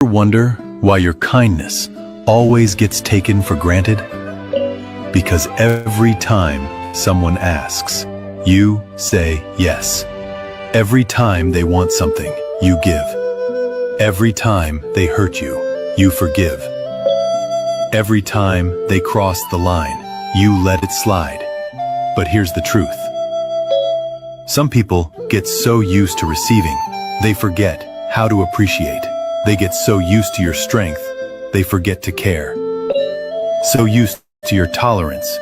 Wonder why your kindness always gets taken for granted? Because every time someone asks, you say yes. Every time they want something, you give. Every time they hurt you, you forgive. Every time they cross the line, you let it slide. But here's the truth. Some people get so used to receiving, they forget how to appreciate. They get so used to your strength, they forget to care. So used to your tolerance,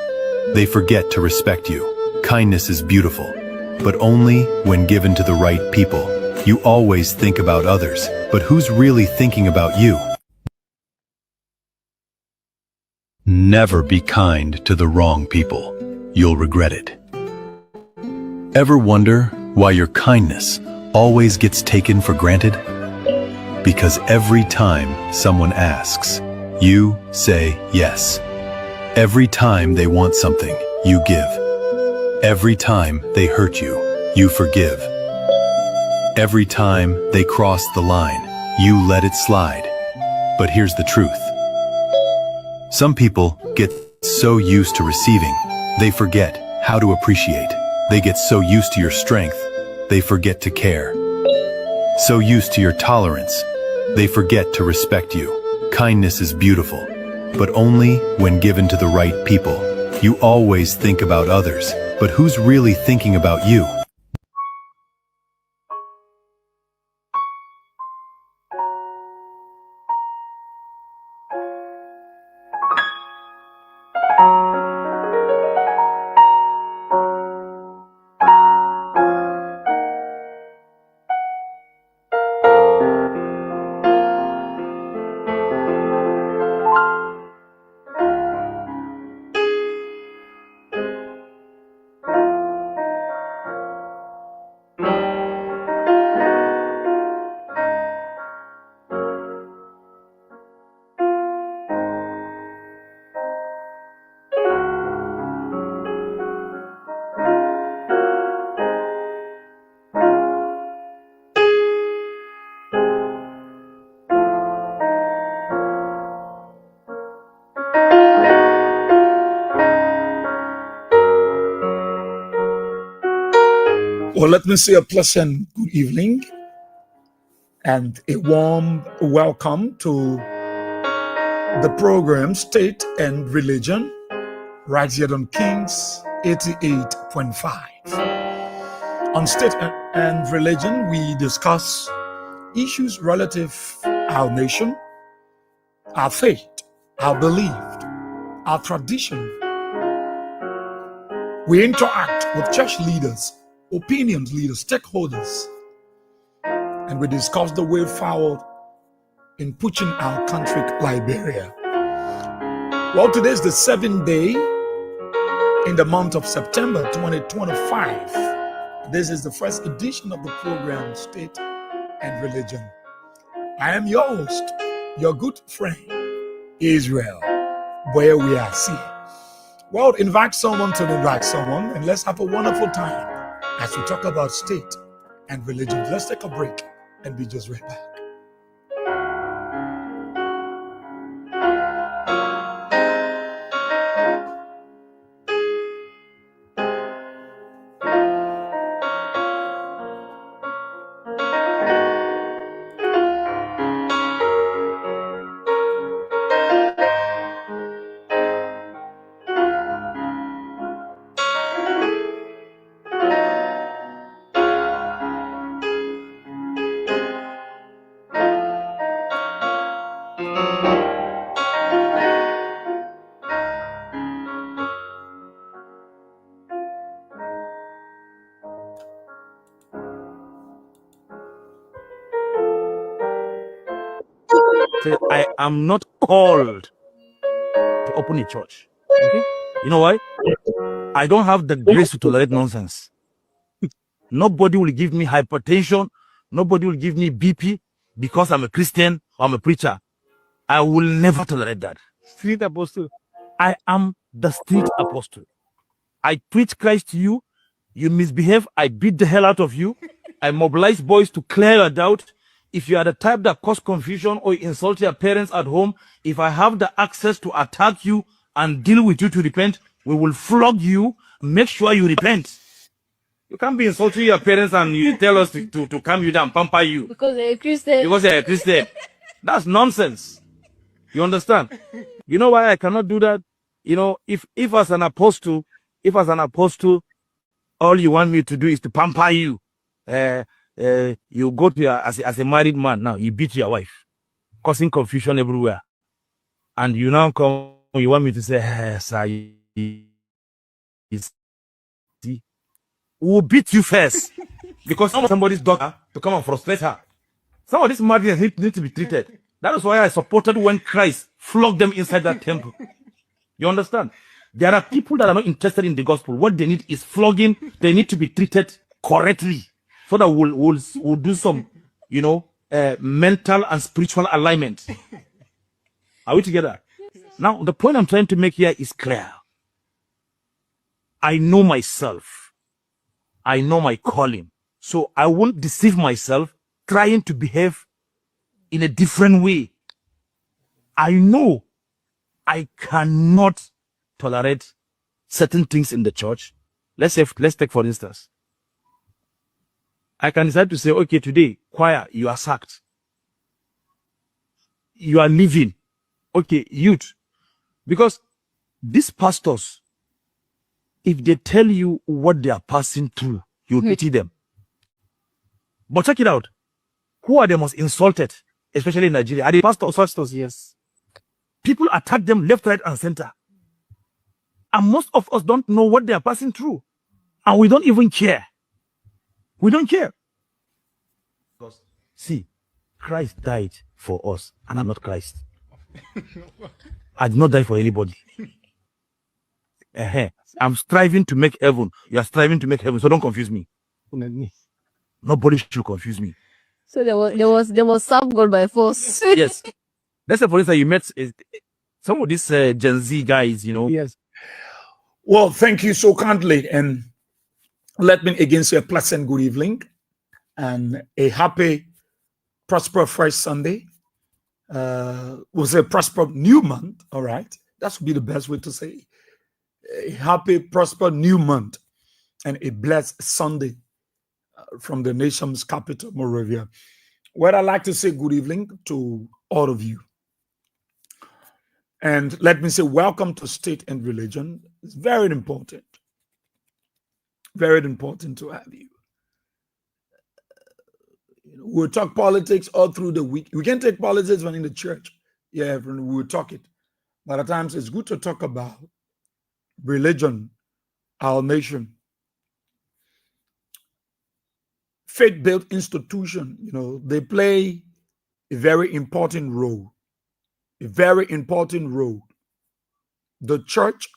they forget to respect you. Kindness is beautiful, but only when given to the right people. You always think about others, but who's really thinking about you? Never be kind to the wrong people. You'll regret it. Ever wonder why your kindness always gets taken for granted? Because every time someone asks, you say yes. Every time they want something, you give. Every time they hurt you, you forgive. Every time they cross the line, you let it slide. But here's the truth. Some people get so used to receiving, they forget how to appreciate. They get so used to your strength, they forget to care. So used to your tolerance, they forget to respect you. Kindness is beautiful, but only when given to the right people. You always think about others, but who's really thinking about you? Well, let me say a pleasant good evening and a warm welcome to the program State and Religion, right here on Kings 88.5. On State and Religion, we discuss issues relative to our nation, our faith, our belief, our tradition. We interact with church leaders, opinion leaders, stakeholders, and we discuss the way forward in pushing our country, Liberia. Well, today is the 7th day in the month of September 2025. This is the first edition of the program State and Religion. I am your host, your good friend, Israel, where we are seeing. Well, invite someone to invite someone, and let's have a wonderful time as we talk about state and religion. Let's take a break and be just right back. I am not called to open a church. Okay? You know why? I don't have the grace to tolerate nonsense. Nobody will give me hypertension. Nobody will give me BP because I'm a Christian or I'm a preacher. I will never tolerate that. Street Apostle. I am the street apostle. I preach Christ to you. You misbehave, I beat the hell out of you. I mobilize boys to clear your doubt. If you are the type that cause confusion or insult your parents at home, if I have the access to attack you and deal with you to repent, we will flog you. Make sure you repent. You can't be insulting your parents and you tell us to calm you down, pamper you. Because they're a Christian. Because you're a Christian. That's nonsense. You understand? You know why I cannot do that? You know, if as an apostle, all you want me to do is to pamper you. You go to as a married man now, you beat your wife, causing confusion everywhere. And you now come, you want me to say, hey, sir, see, we'll beat you first. Because somebody's daughter to come and frustrate her. Some of these marriages need to be treated. That is why I supported when Christ flogged them inside that temple. You understand? There are people that are not interested in the gospel. What they need is flogging. They need to be treated correctly so that we'll do some, mental and spiritual alignment. Are we together? Now, the point I'm trying to make here is clear. I know myself. I know my calling. So I won't deceive myself trying to behave in a different way. I know I cannot tolerate certain things in the church. Let's take for instance. I can decide to say, okay, today, choir, you are sacked. You are leaving. Okay, youth. Because these pastors, if they tell you what they are passing through, you pity them. But check it out. Who are the most insulted, especially in Nigeria? Are the pastors? Yes. People attack them left, right, and center. And most of us don't know what they are passing through. And we don't even care. We don't care. Because, see, Christ died for us, and I'm not Christ. I did not die for anybody. I'm striving to make heaven. You are striving to make heaven, so don't confuse me. Nobody should confuse me. So there was some God by force. Yes. Let's say, for instance, you met some of these Gen Z guys, Yes. Well, thank you so kindly. And let me again say a pleasant good evening and a happy, prosperous first Sunday. Was a prosperous new month. All right. That would be the best way to say a happy, prosperous new month and a blessed Sunday from the nation's capital, Moravia. Well, I'd like to say good evening to all of you. And let me say welcome to State and Religion. It's very important to have you. We'll talk politics all through the week. We can take politics when in the church. Yeah, we'll talk it. But at times it's good to talk about religion, our nation. Faith-built institution, they play a very important role. A very important role. The church,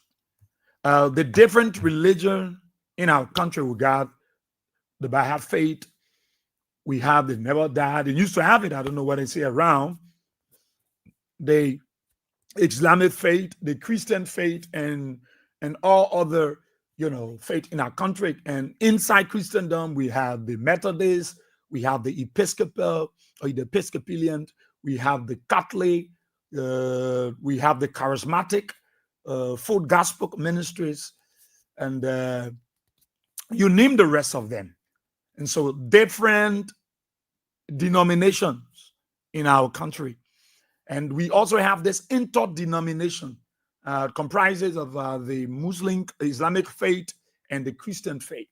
the different religion in our country, we got the Baha'i faith, we have the Never Died. They used to have it, I don't know what they say around. The Islamic faith, the Christian faith, and all other faith in our country. And inside Christendom, we have the Methodist, we have the Episcopal or the Episcopalian, we have the Catholic, we have the Charismatic, full gospel ministries, and you name the rest of them. And so different denominations in our country. And we also have this interdenomination. Comprises of the Muslim Islamic faith and the Christian faith.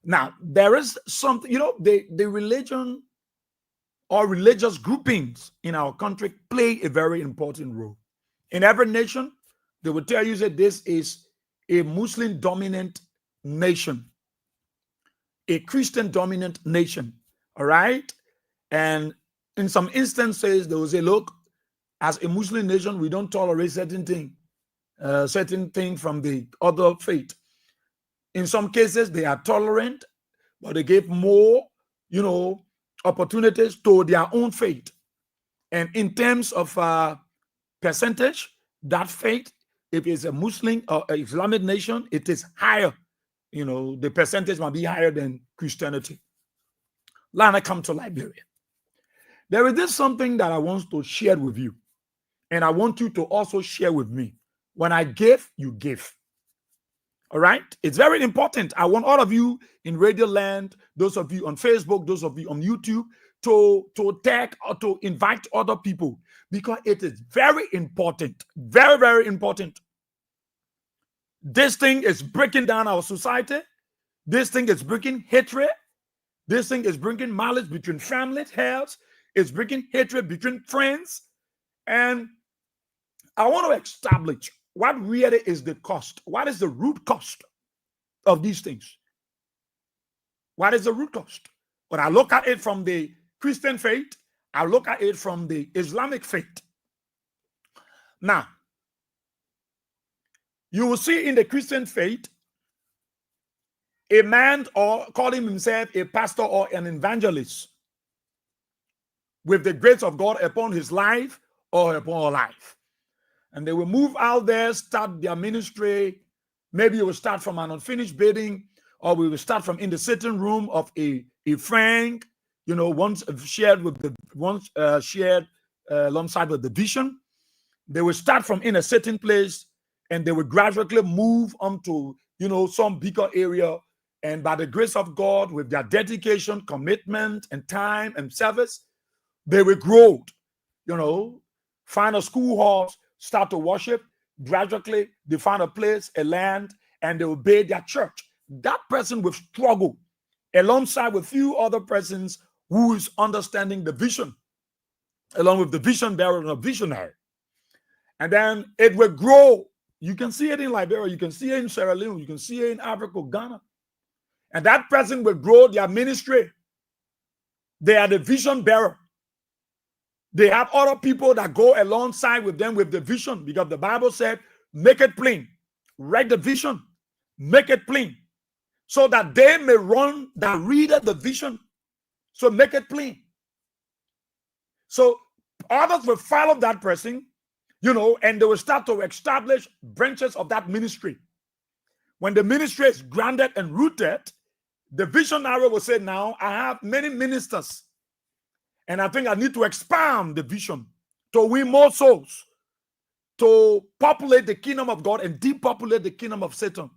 Now, there is something, the religion or religious groupings in our country play a very important role. In every nation, they will tell you that this is a Muslim dominant nation, a Christian dominant nation, all right? And in some instances, they will say, look, as a Muslim nation, we don't tolerate certain thing from the other faith. In some cases, they are tolerant, but they give more, opportunities to their own faith. And in terms of percentage, that faith, if it's a Muslim or an Islamic nation, it is higher. The percentage might be higher than Christianity. Now I come to Liberia. There is this something that I want to share with you, and I want you to also share with me. When I give, you give. All right? It's very important. I want all of you in Radio Land, those of you on Facebook, those of you on YouTube, to tag or to invite other people, because it is very important. Very, very important. This thing is breaking down our society. This thing is breaking hatred. This thing is bringing malice between families, health. It's bringing hatred between friends. And I want to establish what really is the cost. What is the root cost of these things? What is the root cost? When I look at it from the Christian faith, I look at it from the Islamic faith. Now, you will see in the Christian faith, a man or calling himself a pastor or an evangelist with the grace of God upon his life or upon her life. And they will move out there, start their ministry. Maybe it will start from an unfinished building, or we will start from in the sitting room of a friend, once shared alongside with the vision. They will start from in a certain place, and they will gradually move on to, some bigger area. And by the grace of God, with their dedication, commitment, and time and service, they will grow, find a schoolhouse, start to worship. Gradually, they find a place, a land, and they will build their church. That person will struggle alongside with few other persons who is understanding the vision, along with the vision bearer and a visionary. And then it will grow. You can see it in Liberia, you can see it in Sierra Leone, you can see it in Africa, Ghana. And that person will grow their ministry. They are the vision bearer. They have other people that go alongside with them with the vision, because the Bible said, make it plain. Write the vision, make it plain, so that they may run that readeth the vision. So make it plain. So others will follow that person, and they will start to establish branches of that ministry. When the ministry is grounded and rooted, the visionary will say, now I have many ministers, and I think I need to expand the vision to win more souls, to populate the kingdom of God and depopulate the kingdom of Satan.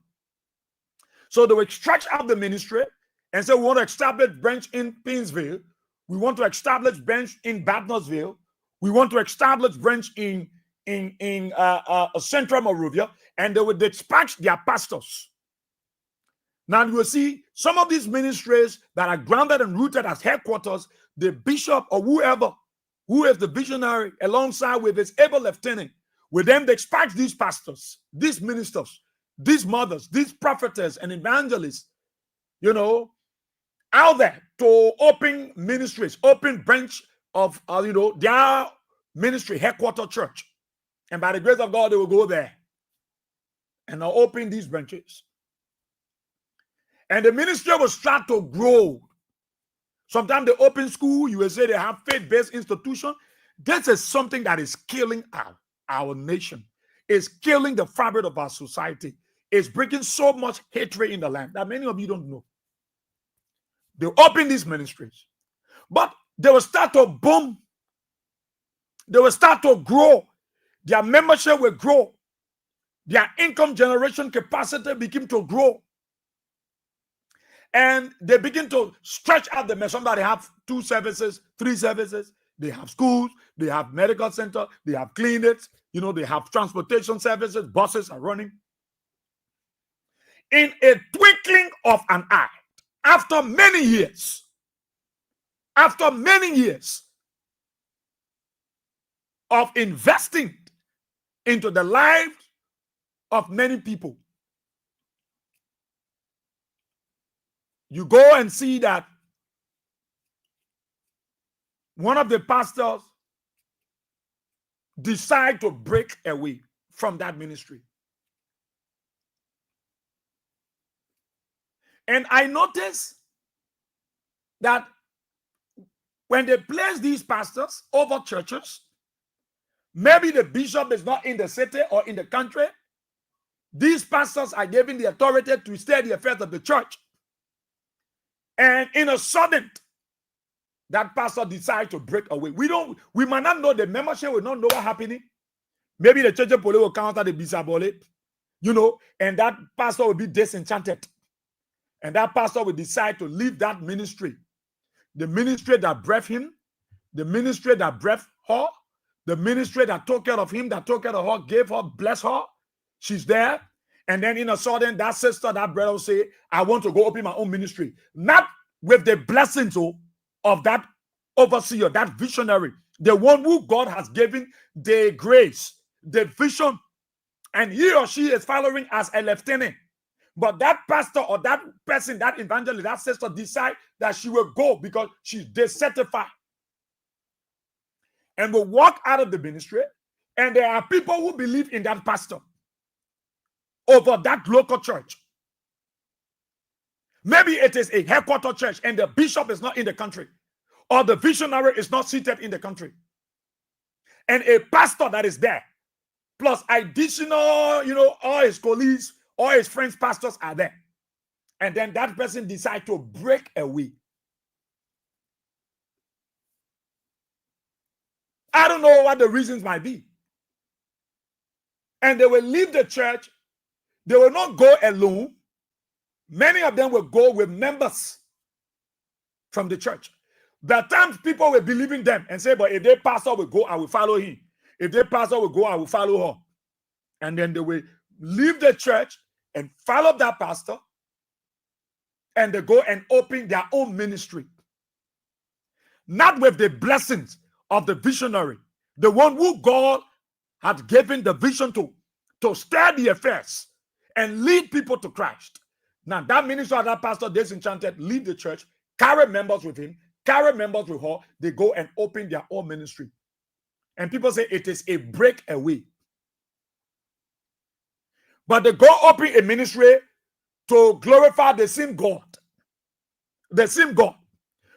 So they will stretch out the ministry and say, we want to establish branch in Pinsville. We want to establish branch in Batnersville. We want to establish branch in Central Monrovia. And they will dispatch their pastors. Now you will see some of these ministries that are grounded and rooted as headquarters, the bishop or whoever, who is the visionary, alongside with his able lieutenant, will then dispatch these pastors, these ministers, these mothers, these prophetess and evangelists, out there to open ministries, open branch of, their ministry, headquarter church. And by the grace of God, they will go there and they'll open these branches. And the ministry will start to grow. Sometimes they open school, you will say they have faith-based institution. This is something that is killing our nation. It's killing the fabric of our society. It's bringing so much hatred in the land that many of you don't know. They open these ministries, but they will start to boom. They will start to grow. Their membership will grow. Their income generation capacity begin to grow. And they begin to stretch out the mess. Somebody have 2 services, 3 services. They have schools, they have medical center, they have clinics, they have transportation services, buses are running. In a twinkling of an eye, after many years of investing into the lives of many people, you go and see that one of the pastors decide to break away from that ministry. And I notice that when they place these pastors over churches, Maybe the bishop is not in the city or in the country. These pastors are given the authority to steer the affairs of the church. And in a sudden, that pastor decides to break away. We might not know, the membership will not know what's happening. Maybe the church police will counter the bisabole, and that pastor will be disenchanted. And that pastor will decide to leave that ministry. The ministry that breathed him, the ministry that breathed her, the ministry that took care of him, that took care of her, gave her, bless her. She's there. And then in a sudden, that sister, that brother will say, I want to go open my own ministry. Not with the blessings of that overseer, that visionary, the one who God has given the grace, the vision, and he or she is following as a lieutenant. But that pastor or that person, that evangelist, that sister decide that she will go because she's decertified and will walk out of the ministry. And there are people who believe in that pastor over that local church. Maybe it is a headquarter church and the bishop is not in the country, or the visionary is not seated in the country. And a pastor that is there, plus additional, all his colleagues, all his friends, pastors are there. And then that person decides to break away. I don't know what the reasons might be. And they will leave the church. They will not go alone. Many of them will go with members from the church. There are times people will believe in them and say, but if their pastor will go, I will follow him. If their pastor will go, I will follow her. And then they will leave the church and follow that pastor. And they go and open their own ministry. Not with the blessings of the visionary, the one who God had given the vision to stir the affairs and lead people to Christ. Now, that minister or that pastor, disenchanted, leave the church, carry members with him, carry members with her, they go and open their own ministry. And people say it is a breakaway. But they go open a ministry to glorify the same God. The same God.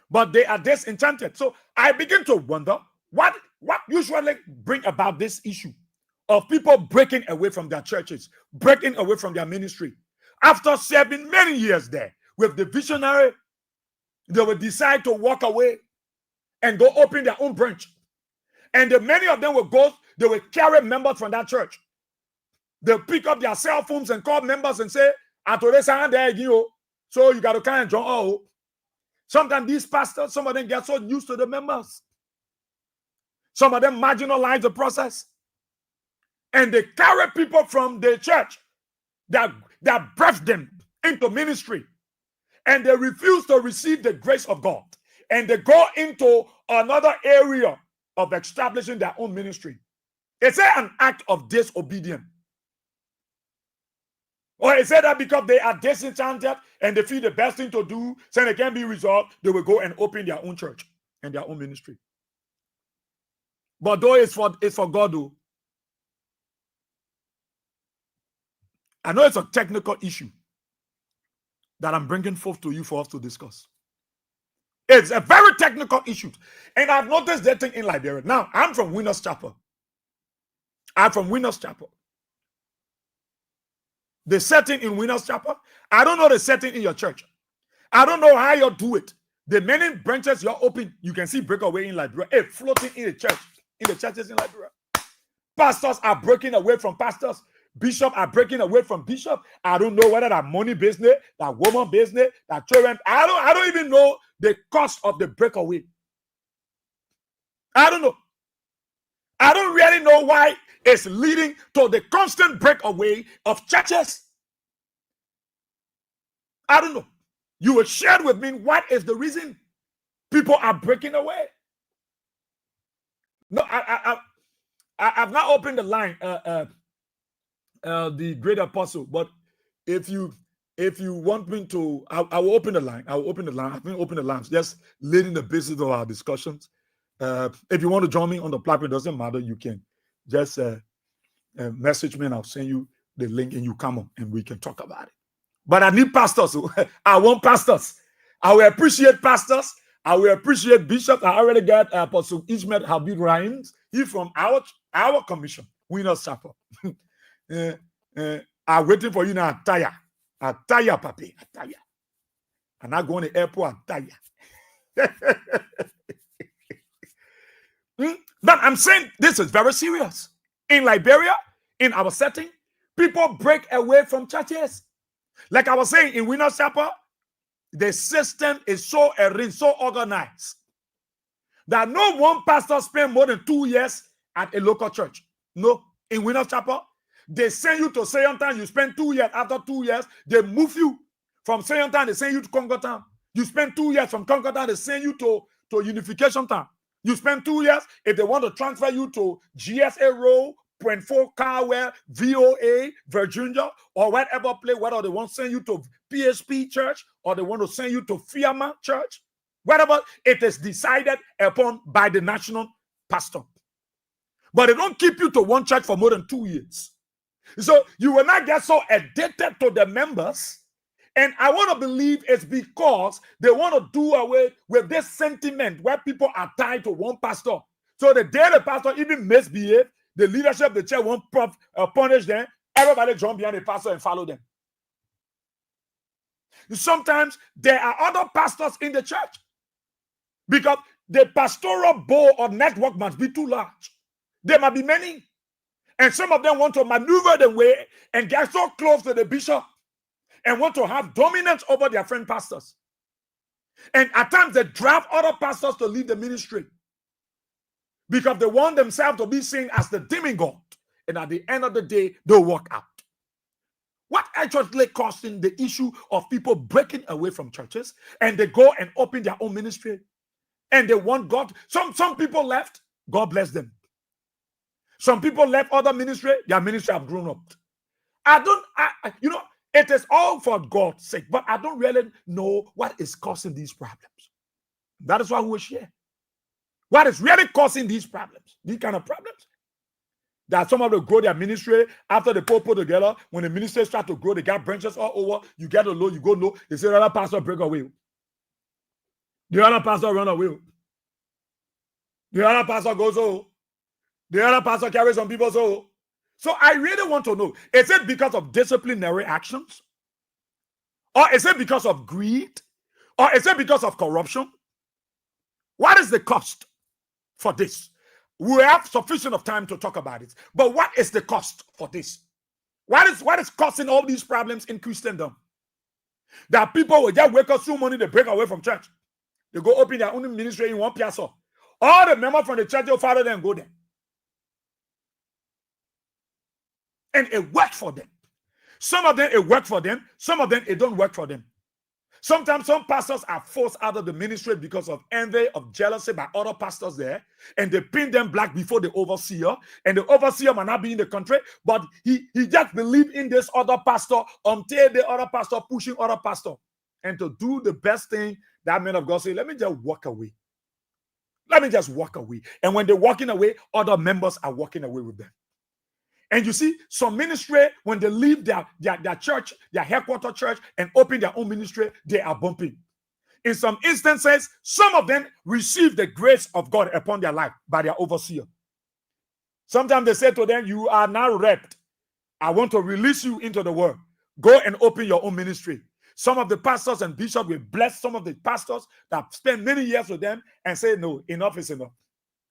But they are disenchanted. So I begin to wonder what usually bring about this issue of people breaking away from their churches, breaking away from their ministry. After serving many years there with the visionary, they will decide to walk away and go open their own branch. And many of them will go, they will carry members from that church. They'll pick up their cell phones and call members and say, so you got to kind of join. Oh, sometimes these pastors, some of them get so used to the members. Some of them marginalize the process. And they carry people from the church that birthed them into ministry. And they refuse to receive the grace of God. And they go into another area of establishing their own ministry. Is it an act of disobedience? Or is it that because they are disenchanted and they feel the best thing to do, saying it can be resolved, they will go and open their own church and their own ministry? But though it's for God, though. I know it's a technical issue that I'm bringing forth to you for us to discuss. It's a very technical issue. And I've noticed that thing in Liberia. Now, I'm from Winners Chapel. The setting in Winners Chapel, I don't know the setting in your church. I don't know how you do it. The many branches you're open, you can see breakaway in Liberia, floating in the church, in the churches in Liberia. Pastors are breaking away from pastors. Bishops are breaking away from bishops. I don't know whether that money business, that woman business, that children. I don't even know the cost of the breakaway. I don't know. I don't really know why it's leading to the constant breakaway of churches. I don't know. You will share with me what is the reason people are breaking away. No, I've not opened the line. The great apostle, but if you want me to, I will open the line. I will open the line. I've been opening the lines, just leading the basis of our discussions. If you want to join me on the platform, it doesn't matter. You can just message me and I'll send you the link and you come on and we can talk about it. But I need pastors. I want pastors. I will appreciate pastors. I will appreciate bishops. I already got Apostle Ishmael Habib Rhymes. He's from our Our commission, we not suffer. I'm waiting for you now. Attire, papi, attire. And I go on the airport, attire. But I'm saying this is very serious. In Liberia, in our setting, people break away from churches. Like I was saying, in Winners Chapel, the system is so arranged, so organized, that no one pastor spend more than 2 years at a local church. No, in Winners Chapel, they send you to Sayontown, you spend 2 years. After 2 years, they move you from Sayontown, they send you to Congo Town. You spend 2 years from Congo Town, they send you to Unification Town. You spend 2 years. If they want to transfer you to GSA Row, Point 4 Carwell, VOA, Virginia, or whatever place, whether they want to send you to PSP Church or they want to send you to Fiamma Church, whatever, it is decided upon by the national pastor. But they don't keep you to one church for more than 2 years. So you will not get so addicted to the members. And I want to believe it's because they want to do away with this sentiment where people are tied to one pastor. So the day the pastor even misbehave, the leadership of the church won't punish them. Everybody jump behind the pastor and follow them. Sometimes there are other pastors in the church because the pastoral board or network must be too large. There might be many. And some of them want to maneuver the way and get so close to the bishop and want to have dominance over their friend pastors. And at times they drive other pastors to leave the ministry because they want themselves to be seen as the demigod. And at the end of the day, they'll walk out. What actually causing the issue of people breaking away from churches and they go and open their own ministry and they want God. Some people left, God bless them. Some people left other ministry, their ministry have grown up. It is all for God's sake, but I don't really know what is causing these problems. That is why we will share. What is really causing these problems, these kind of problems? That some of them grow their ministry after the people put together. When the ministry start to grow, they got branches all over. You get a low, you go low. They say the other pastor break away. The other pastor run away. The other pastor goes oh. The other pastor carries some people so. So I really want to know, is it because of disciplinary actions? Or is it because of greed? Or is it because of corruption? What is the cost for this? We have sufficient of time to talk about it. But what is the cost for this? What is causing all these problems in Christendom? That people will just wake up so money, they break away from church. They go open their own ministry in one piazza. All the members from the church will follow them and go there. And it worked for them. Some of them, it worked for them. Some of them, it don't work for them. Sometimes some pastors are forced out of the ministry because of envy, of jealousy by other pastors there. And they pin them black before the overseer. And the overseer might not be in the country, but he just believed in this other pastor until the other pastor pushing other pastor. And to do the best thing, that man of God say, let me just walk away. Let me just walk away. And when they're walking away, other members are walking away with them. And you see, some ministry, when they leave their church, their headquarter church, and open their own ministry, they are bumping. In some instances, some of them receive the grace of God upon their life by their overseer. Sometimes they say to them, you are now wrapped. I want to release you into the world. Go and open your own ministry. Some of the pastors and bishops will bless some of the pastors that spend many years with them and say, no, enough is enough.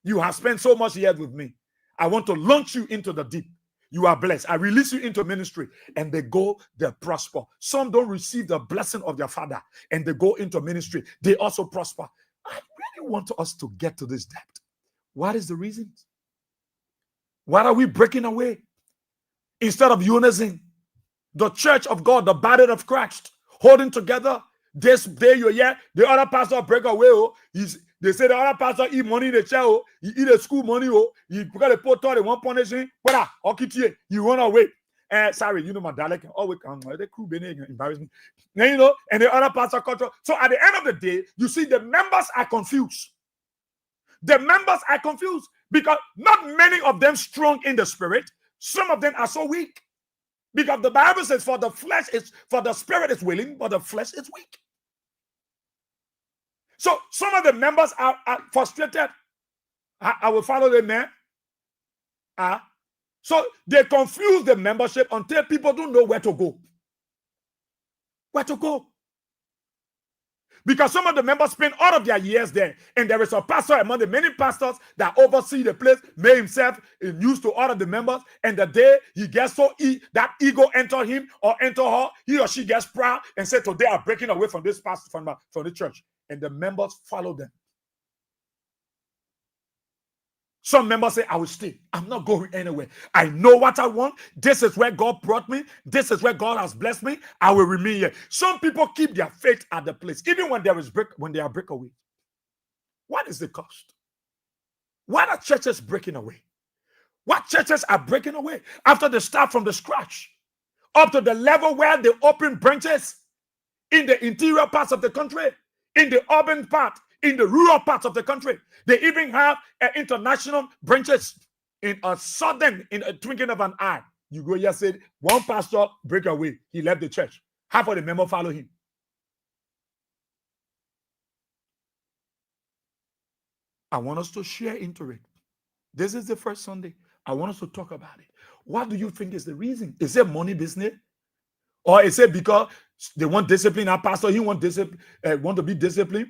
You have spent so much years with me. I want to launch you into the deep. You are blessed. I release you into ministry. And they go, they prosper. Some don't receive the blessing of their father and they go into ministry. They also prosper. I really want us to get to this depth. What is the reason? Why are we breaking away? Instead of unison, the church of God, the body of Christ, holding together. This day you're here, the other pastor break away. Oh, they say the other pastor eat money in the chair. Oh, he eat the school money. Oh, he got a pot they won't punish him. But you run away. Sorry, you know my dialect. Always the crew embarrass me. And the other pastor control. So at the end of the day, you see the members are confused. The members are confused because not many of them strong in the spirit. Some of them are so weak. Because the Bible says, for the spirit is willing, but the flesh is weak. So some of the members are frustrated. I will follow the man. So they confuse the membership until people don't know where to go. Where to go? Because some of the members spend all of their years there, and there is a pastor among the many pastors that oversee the place, may himself used to all of the members, and the day he gets so that ego enter him or enter her, he or she gets proud and say, today I'm breaking away from this pastor, from the church, and the members follow them. Some members say, I will stay. I'm not going anywhere. I know what I want. This is where God brought me. This is where God has blessed me. I will remain here. Some people keep their faith at the place, even when they are breakaway. What is the cost? Why are churches breaking away? What churches are breaking away after they start from the scratch up to the level where they open branches in the interior parts of the country, in the urban part, in the rural parts of the country? They even have international branches in a twinkling of an eye. You go here, said one pastor break away, he left the church. Half of the members follow him. I want us to share into it. This is the first Sunday. I want us to talk about it. What do you think is the reason? Is it money business? Or is it because they want discipline? Our pastor, he want to be disciplined?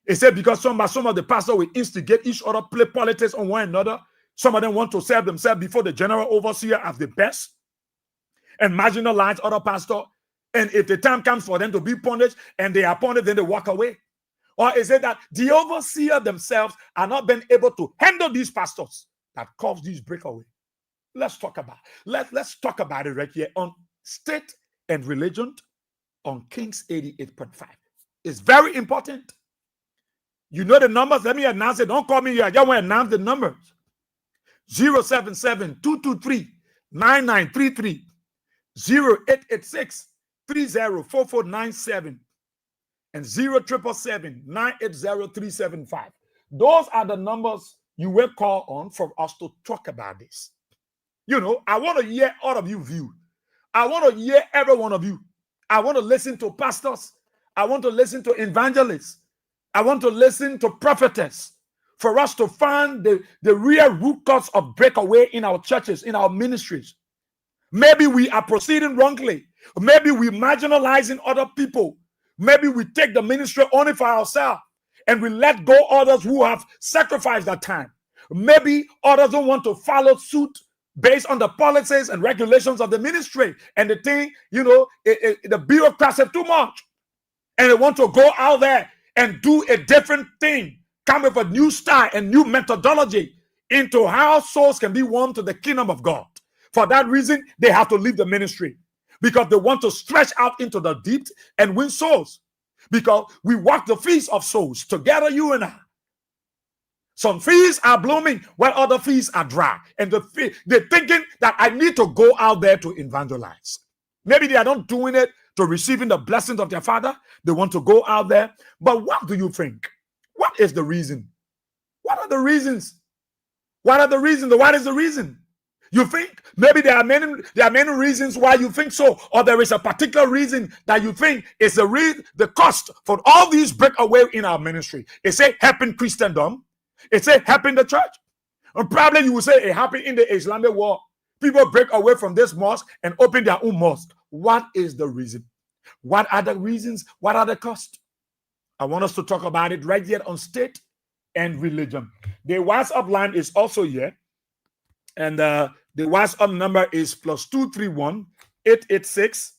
Is it because some of the pastors will instigate each other, play politics on one another? Some of them want to serve themselves before the general overseer as the best and marginalize other pastors. And if the time comes for them to be punished and they are punished, then they walk away. Or is it that the overseer themselves are not being able to handle these pastors that cause these breakaway? Let's talk about let's talk about it right here on State and Religion on Kings 88.5. It's very important. You know the numbers. Let me announce it. Don't call me here. I just want to announce the numbers. 077-223-9933, 0886-304497, and 0777-980-375. Those are the numbers you will call on for us to talk about this. You know, I want to hear all of you view. I want to hear every one of you. I want to listen to pastors. I want to listen to evangelists. I want to listen to prophetess for us to find the real root cause of breakaway in our churches, in our ministries. Maybe we are proceeding wrongly. Maybe we're marginalizing other people. Maybe we take the ministry only for ourselves and we let go others who have sacrificed their time. Maybe others don't want to follow suit based on the policies and regulations of the ministry. And the thing, you know, the bureaucrats have too much. And they want to go out there and do a different thing, come with a new style and new methodology into how souls can be won to the kingdom of God. For that reason, they have to leave the ministry because they want to stretch out into the deep and win souls. Because we walk the feast of souls together, you and I. Some feasts are blooming while other feasts are dry. And they're thinking that I need to go out there to evangelize. Maybe they are not doing it to receiving the blessings of their father. They want to go out there. But what do you think? What is the reason? What are the reasons? What are the reasons? What is the reason? You think maybe there are many reasons why you think so, or there is a particular reason that you think is the cost for all these breakaway in our ministry. Is it helping Christendom? Is it helping the church? And probably you will say it happened in the Islamic war. People break away from this mosque and open their own mosque. What is the reason? What are the reasons? What are the costs? I want us to talk about it right here on State and Religion. The WhatsApp line is also here. And the WhatsApp number is +231 886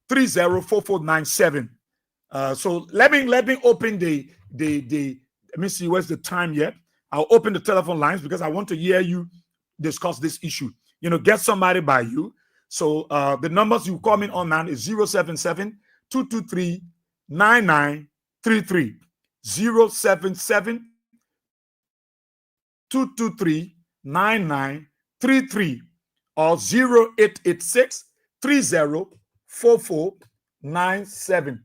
304497. So let me open the let me see where's the time yet. I'll open the telephone lines because I want to hear you discuss this issue. You know, get somebody by you. So the numbers you call me on now is 077 223 9933, 077 223 9933, or 0886 304497.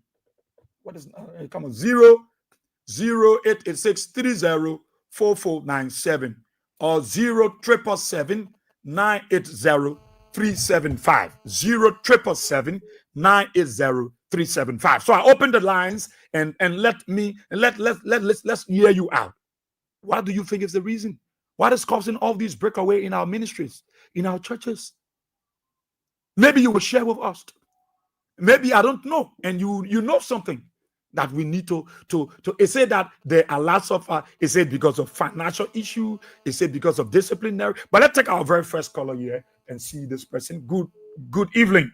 What is come on 0886 304497, or 0777 980 375, 0777 980 375. So I open the lines and let's hear you out. What do you think is the reason? What is causing all these breakaway in our ministries, in our churches? Maybe you will share with us. Maybe I don't know, and you know something that we need to it said that there are lots of it said because of financial issue, it said because of disciplinary. But let's take our very first caller here and see this person. Good evening.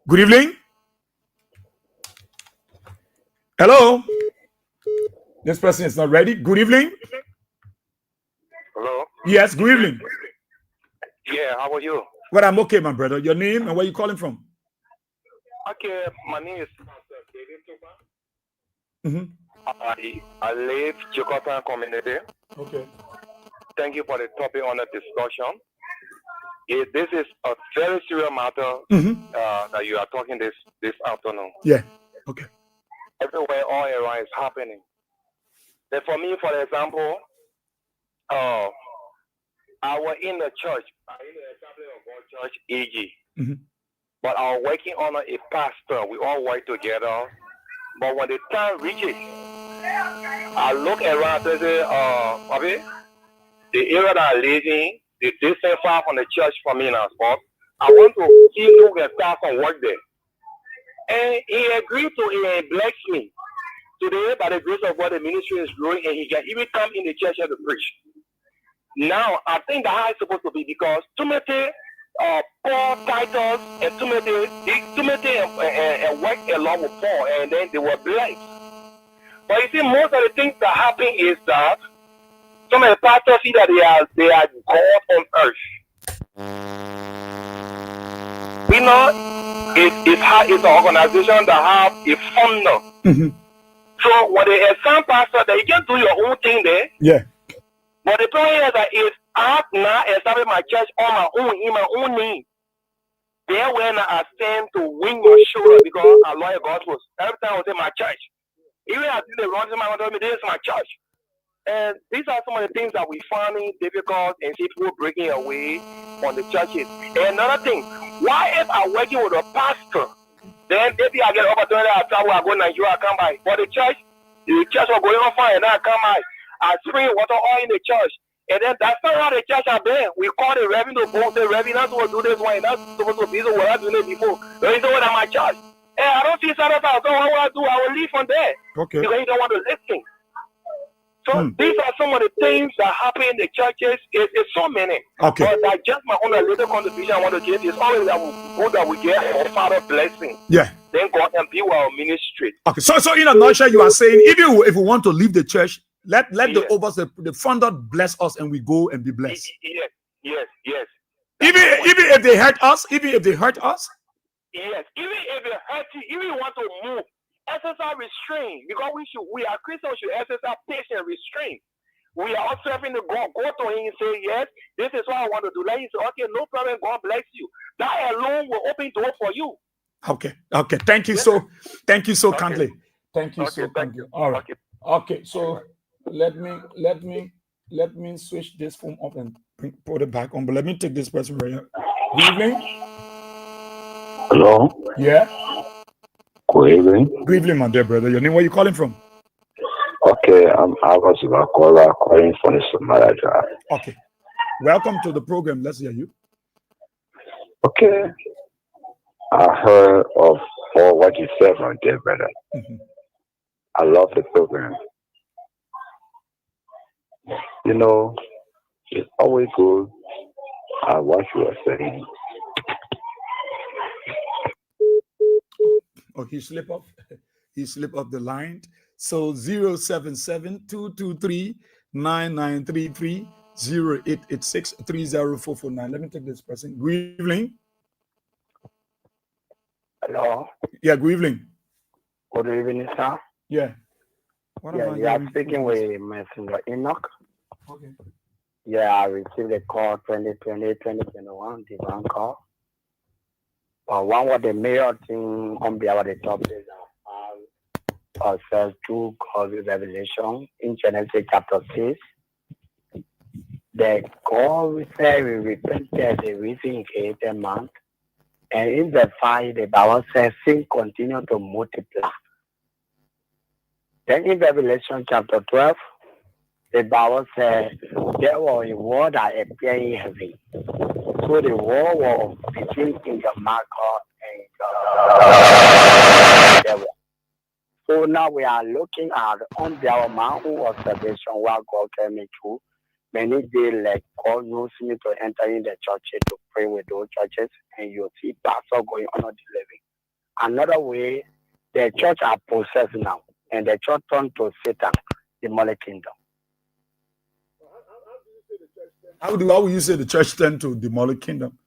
Good evening. Hello. This person is not ready. Good evening. Hello? Yes, good evening. Yeah, how are you? Well, I'm okay, my brother. Your name and where you calling from? Okay, my name is Mm-hmm. I live Chicota community. Okay. Thank you for the topic on the discussion. This is a very serious matter that you are talking this afternoon. Yeah. Okay. Everywhere, all around is happening. Then for me, for example, I was in the church. I was in the Assembly of God Church, AG. But I was working under a pastor. We all work together. But when the time reaches, I look around and say, Bobby, the area that I live in, the distance far from the church for me now, but I want to see who can start some work there. And he agreed to it and blessed me. Today, by the grace of God, the ministry is growing and he can even come in the church here to preach. Now, I think that's how it's supposed to be because Timothy, Paul, Titus, and Timothy and worked along with Paul, and then they were blessed. But you see, most of the things that happen is that some of the pastors see that they are God on earth. You know, it's an organization that have a funnel. So when they assign pastor, that you can do your own thing there. Yeah. But the point is that if I now establish my church on my own, in my own name, then when I stand to win my shoulder because I love gospel. Every time I say my church, even I do the wrong thing, I tell me this is my church. And these are some of the things that we find difficult and see people breaking away from the churches. And another thing, why if I'm working with a pastor, then maybe I get opportunity, I travel, I go to Nigeria, I come by. For the church will going on fire, and then I come by. I spray water all in the church. And then that's not how the church are there. We call the revenue both the revenue not supposed to do this one, that's supposed to be the way I do it before. There is no one at my church. And I don't see Saturday, so what will I do? I will leave from there. Okay. Because you don't want to listen. So these are some of the things that happen in the churches. It's so many. Okay. But that's just my own little contribution I want to give. It's always that we get our Father blessing. Yeah. Then God and be our ministry. Okay. So in a nutshell, you are saying if we want to leave the church, let the overseer, the founder bless us and we go and be blessed. Yes. Even if they hurt us, Yes, even if they hurt you, even if you want to move, exercise restraint. Because we are Christians, should exercise patience, restraint. We are all serving the God. Go to him and say, yes, this is what I want to do. Let him say, okay, no problem, God bless you. That alone will open door for you. Okay. Thank you so kindly. Thank you so kindly. All right. Okay, so let me switch this phone up and put it back on. But let me take this person right here. Good evening. Hello. Yeah. Good evening. Good evening, my dear brother. Your name? Where you calling from? Okay, I'm Abbas Bakola calling from the Somalia Drive. Okay. Welcome to the program. Let's hear you. Okay. I heard of all what you said, my dear brother. I love the program. You know, it's always good at what you are saying. Oh, he slipped off. He slipped off the line. So 077-223-9933 0886-30449. Let me take this person. Good evening. Hello. Yeah, good evening. Good evening, sir. Yeah. You are speaking with Messenger Enoch. Okay. Yeah, I received a call 2020-2021, divine call. One of the major things on behalf of the topic is ourselves through God's revelation in Genesis chapter 6. That God said we repented the reason in 8 months. And in the 5, the Bible says sin continue to multiply. Then in Revelation chapter 12, the Bible said there was a war that appeared heavy. So the war was between King Marco and the devil. So now we are looking at on the man who was salvation what God came me through. Many days like God knows me to enter in the churches to pray with those churches, and you see pastor going on the living. Another way, the church are possessed now, and the church turned to Satan, demonic kingdom. How will you say the church turned to demonic kingdom?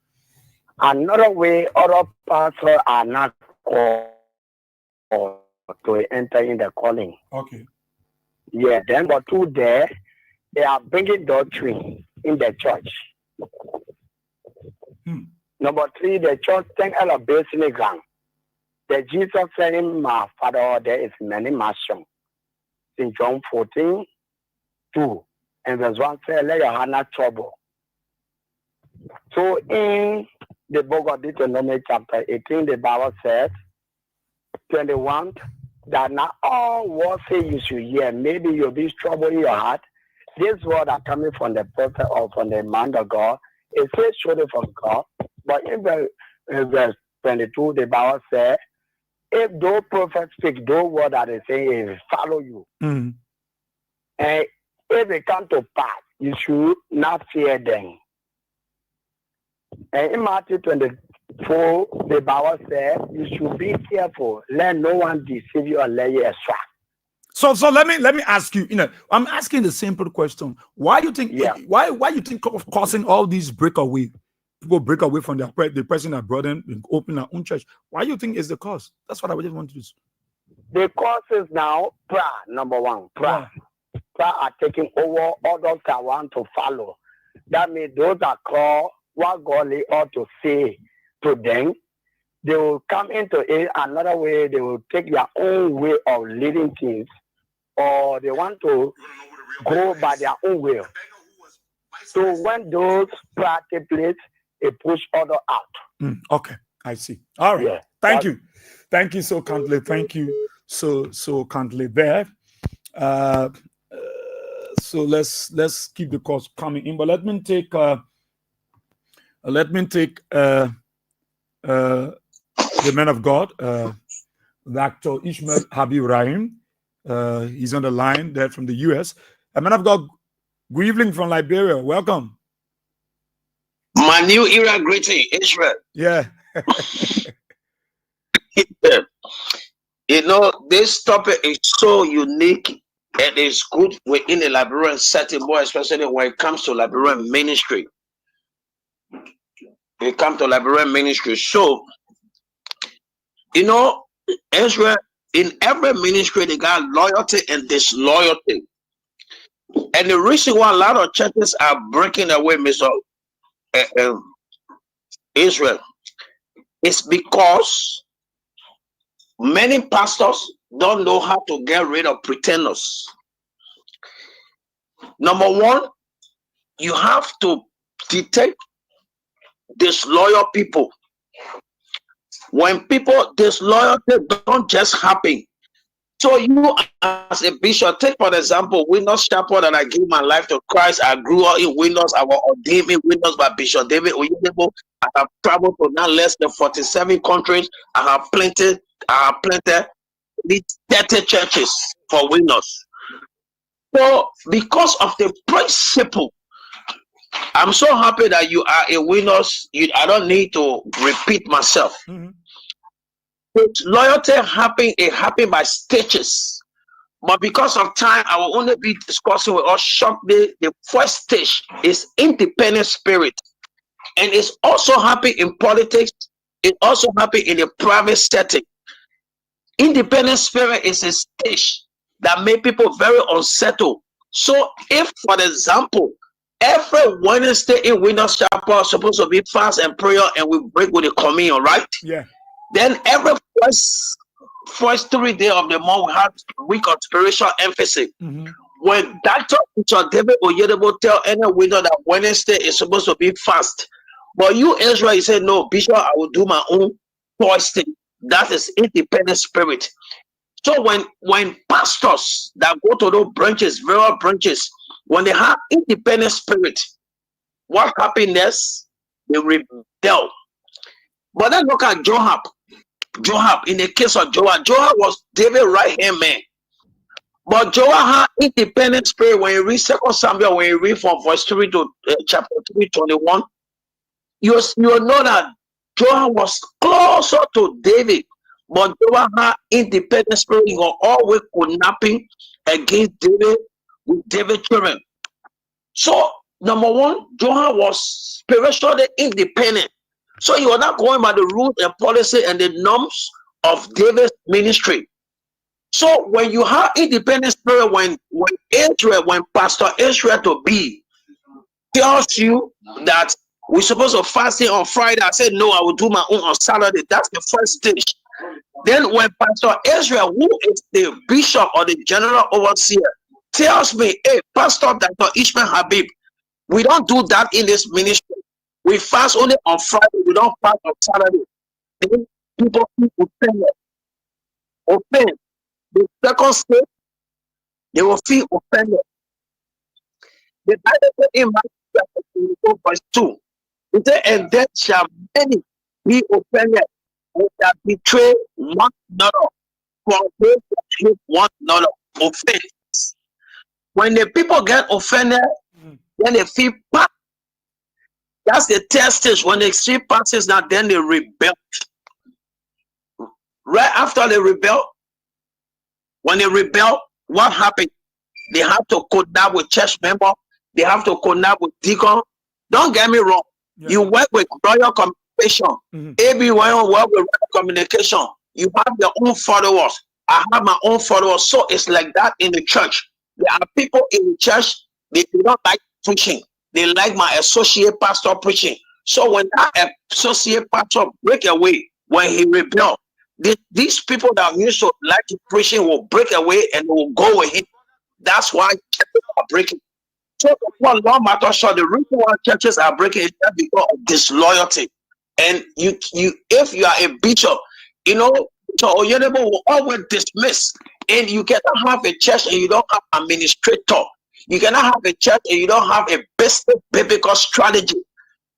Another way, other pastors are not called to enter in the calling. Okay. Yeah, then but two there, they are bringing doctrine in the church. Number three, the church think a base in the ground. The Jesus said in my Father, there is many mansions. In John 14, 2, and verse 1 says, let your heart not trouble. So in the book of Deuteronomy chapter 18, the Bible says, 21, that not all words say you should hear. Maybe you'll be trouble in your heart. These words are coming from the prophet or from the man of God. It says surely from God. But in verse 22, the Bible says, if those prophets speak those words that they say, it will follow you. And if they come to pass, you should not fear them. And in Matthew 24, the Bible says, you should be careful. Let no one deceive you or let you astray. So let me ask you, I'm asking the simple question. Why you think why you think of causing all these breakaway? People break away from the person that brought them and open their own church. Why do you think is the cause? That's what I just want to do. The cause is now prayer, number one. Prayer. Prayer are taking over, others that want to follow. That means those that call what God ought to say to them, they will come into it another way. They will take their own way of leading things, or they want to go by their own will. So when those prayer take place, it push other out. Okay, I see. All right. Thank you so kindly. Thank you so kindly there. So let's keep the calls coming in, but let me take the man of God, Dr. Ishmael Habib Rahim. He's on the line there from the US. A man of God, good evening from Liberia. Welcome. My new era greeting, Israel. Yeah. This topic is so unique and it's good within a Liberian setting, more especially when it comes to Liberian ministry. So, Israel, in every ministry, they got loyalty and disloyalty. And the reason why a lot of churches are breaking away, Mr. Israel, is because many pastors don't know how to get rid of pretenders. Number one, you have to detect disloyal people. When people disloyalty don't just happen. So you as a bishop, take for example, Winners Chapel that I gave my life to Christ. I grew up in Winners. I was ordained in Winners by Bishop David Oyedepo. I have traveled to not less than 47 countries. I have planted 30 churches for Winners. So because of the principle, I'm so happy that you are a Winners. I don't need to repeat myself. Loyalty happened by stages, but because of time, I will only be discussing with us shortly. The first stage is independent spirit, and it's also happening in politics. It also happened in a private setting. Independent spirit is a stage that made people very unsettled. So, if, for example, every Wednesday in Winners Chapel is supposed to be fast and prayer, and we break with the communion, right? Yeah. Then every first 3 days of the month we have week of spiritual emphasis. When Dr. Bishop David Oyedepo tell any winner that Wednesday is supposed to be fast, but you Israel, you say no, Bishop, I will do my own choice thing. That is independent spirit. So when pastors that go to those branches, various branches, When they have independent spirit, what happened next? They rebel. But then look at Joab. Joab, in the case of Joab was David's right-hand man. But Joab had independent spirit. When you read 2 Samuel, when you read from verse 3 to chapter 3:21, you know that Joab was closer to David. But Joab had independent spirit. He was always kidnapping against David with David's children. So, number one, Joab was spiritually independent. So he was not going by the rules and policy and the norms of David's ministry. So when you have independent spirit, when Pastor Israel to be tells you that we're supposed to fast on Friday, I said no, I will do my own on Saturday. That's the first stage. Then when Pastor Israel, who is the bishop or the general overseer, tells me, hey, Pastor Dr. Ishmael Habib, we don't do that in this ministry. We fast only on Friday. We don't fast on Saturday. Then people feel offended. Offended. The second stage, they will feel offended. The Bible says in Matthew chapter 24, verse 2, it says, and then shall many be offended, and shall betray one another, for they shall hate one another. Offense. When the people get offended, then they feel bad. That's the third stage. When they see passes now, then they rebel. Right after they rebel, when they rebel, what happened? They have to connect with church member. They have to connect with deacon. Don't get me wrong. Yeah. You work with royal communication. Everyone work with royal communication. You have your own followers. I have my own followers. So it's like that in the church. There are people in the church, they don't like preaching. They like my associate pastor preaching. So when that associate pastor break away, when he rebelled, these people that used to like preaching will break away and will go with him. That's why churches are breaking. So for long matter short, the reason why churches are breaking is just because of disloyalty. And if you are a bishop, you know, so your neighbor will always dismiss. And you cannot have a church and you don't have an administrator. You cannot have a church and you don't have a basic biblical strategy.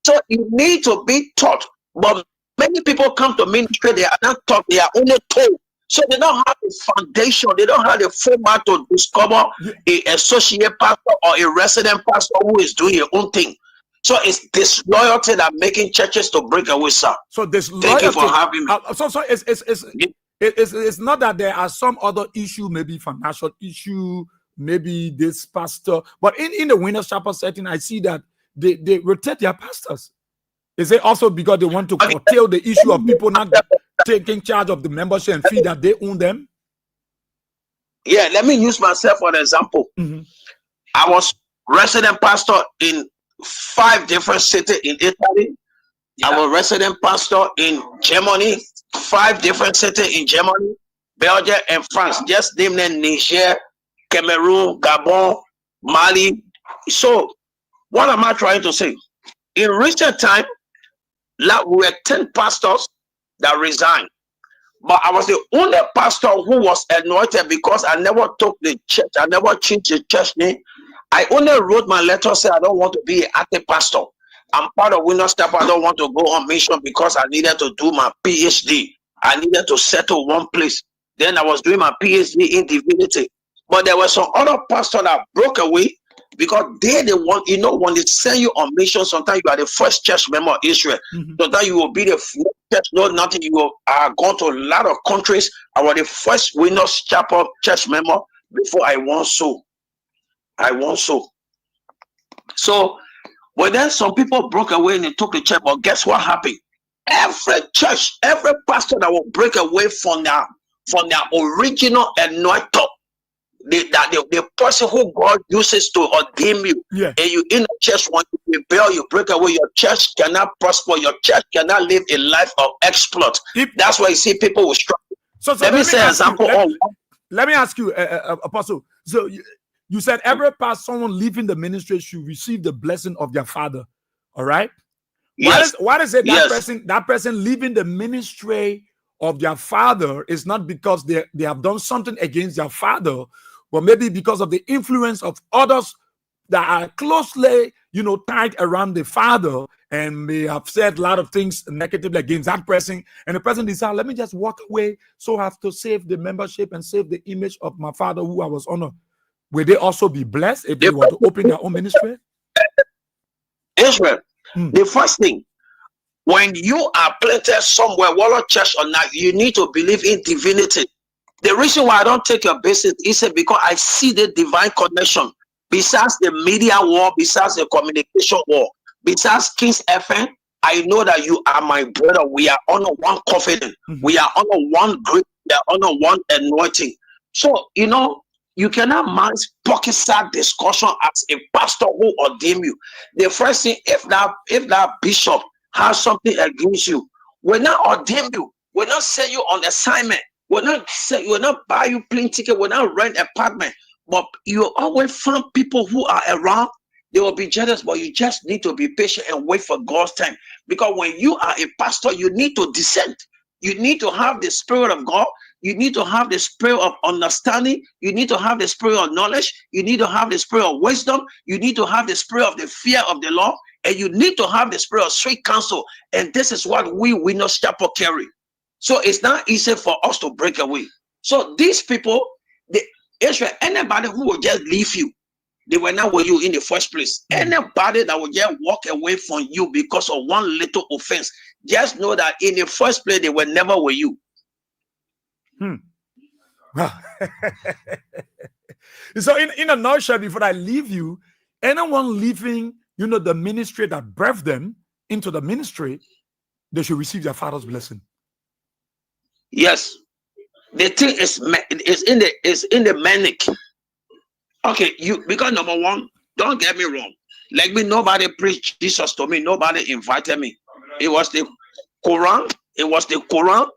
So you need to be taught. But many people come to ministry, they are not taught, they are only told. So they don't have a foundation, they don't have the format to discover an associate pastor or a resident pastor who is doing your own thing. So it's disloyalty that making churches to break away, sir. So disloyalty. Thank you for having me. It's not that there are some other issue, maybe financial issue, maybe this pastor, but in the Winners Chapel setting, I see that they rotate their pastors. Is it also because they want to curtail the issue of people not taking charge of the membership and fee that they own them? Yeah, let me use myself for an example. I was resident pastor in 5 different cities in Italy. I was resident pastor in Germany, 5 different cities in Germany, Belgium, and France. Just name them: Niger, Cameroon, Gabon, Mali. So, what am I trying to say? In recent time, we were 10 pastors that resigned. But I was the only pastor who was anointed because I never took the church. I never changed the church name. I only wrote my letter saying I don't want to be an active pastor. I'm part of Winners Chapel. I don't want to go on mission because I needed to do my PhD. I needed to settle one place. Then I was doing my PhD in divinity. But there were some other pastors that broke away because they want, you know, when they send you on mission, sometimes you are the first church member of Israel. Sometimes you will be the church, no nothing. You are gone to a lot of countries. I was the first Winners Chapel church member before I won so. So, but then some people broke away and they took the church. But guess what happened? Every church, every pastor that will break away from their original anointing, the person who God uses to ordain you, and you in the church, when you rebel, you break away, your church cannot prosper, your church cannot live a life of exploit. That's why you see people will struggle. So let me say an example. Let me ask you, Apostle. So you said every pastor, someone leaving the ministry should receive the blessing of their father. All right. Yes. Why is it that person leaving the ministry of their father is not because they have done something against their father, but maybe because of the influence of others that are closely, tied around the father, and may have said a lot of things negatively against that person, and the person decides, let me just walk away so I have to save the membership and save the image of my father who I was honored. Will they also be blessed if they want to open their own ministry? Israel, the first thing, when you are planted somewhere, Waller Church or not, you need to believe in divinity. The reason why I don't take your basis is because I see the divine connection. Besides the media war, besides the communication war, besides King's FM, I know that you are my brother. We are under one covenant. We are under one grip. We are under one anointing. So, you cannot mind pocket-side discussion as a pastor who ordained you. The first thing, if that bishop has something against you, we're not ordain you. We're not send you on assignment. We're not buy you plane ticket. We're not rent apartment. But you always find people who are around. They will be jealous, but you just need to be patient and wait for God's time. Because when you are a pastor, you need to descend. You need to have the Spirit of God. You need to have the spirit of understanding. You need to have the spirit of knowledge. You need to have the spirit of wisdom. You need to have the spirit of the fear of the Lord. And you need to have the spirit of sweet counsel. And this is what we Winners Chapel carry. So it's not easy for us to break away. So these people, Israel, anybody who will just leave you, they were not with you in the first place. Anybody that will just walk away from you because of one little offense, just know that in the first place, they were never with you. So in a nutshell, before I leave you, anyone leaving, the ministry that birthed them into the ministry, they should receive their father's blessing. Yes. The thing is in the manic. Okay, because number one, don't get me wrong. Like me, nobody preached Jesus to me. Nobody invited me. It was the Quran. It was the Quran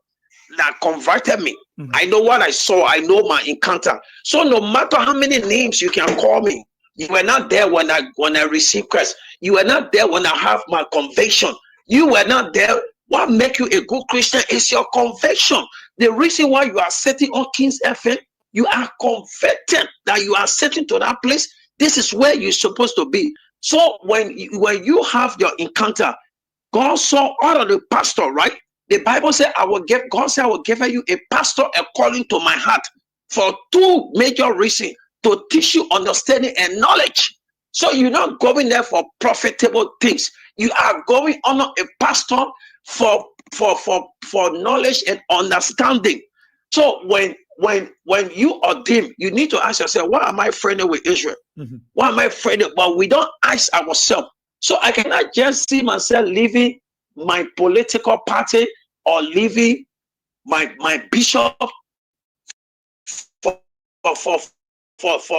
that converted me. I know what I saw. I know my encounter. So no matter how many names you can call me, you were not there when I received Christ. You were not there when I have my conviction. You were not there. What makes you a good Christian is your conviction. The reason why you are sitting on King's FM, you are convicted that you are sitting to that place. This is where you're supposed to be. So when you have your encounter, God saw all of the pastor, right? The Bible said, God said, I will give you a pastor according to my heart for two major reasons: to teach you understanding and knowledge. So you're not going there for profitable things. You are going on a pastor for knowledge and understanding. So when you ordain, you need to ask yourself, why am I friendly with Israel? Why am I friendly? But we don't ask ourselves. So I cannot just see myself leaving my political party or leaving my bishop for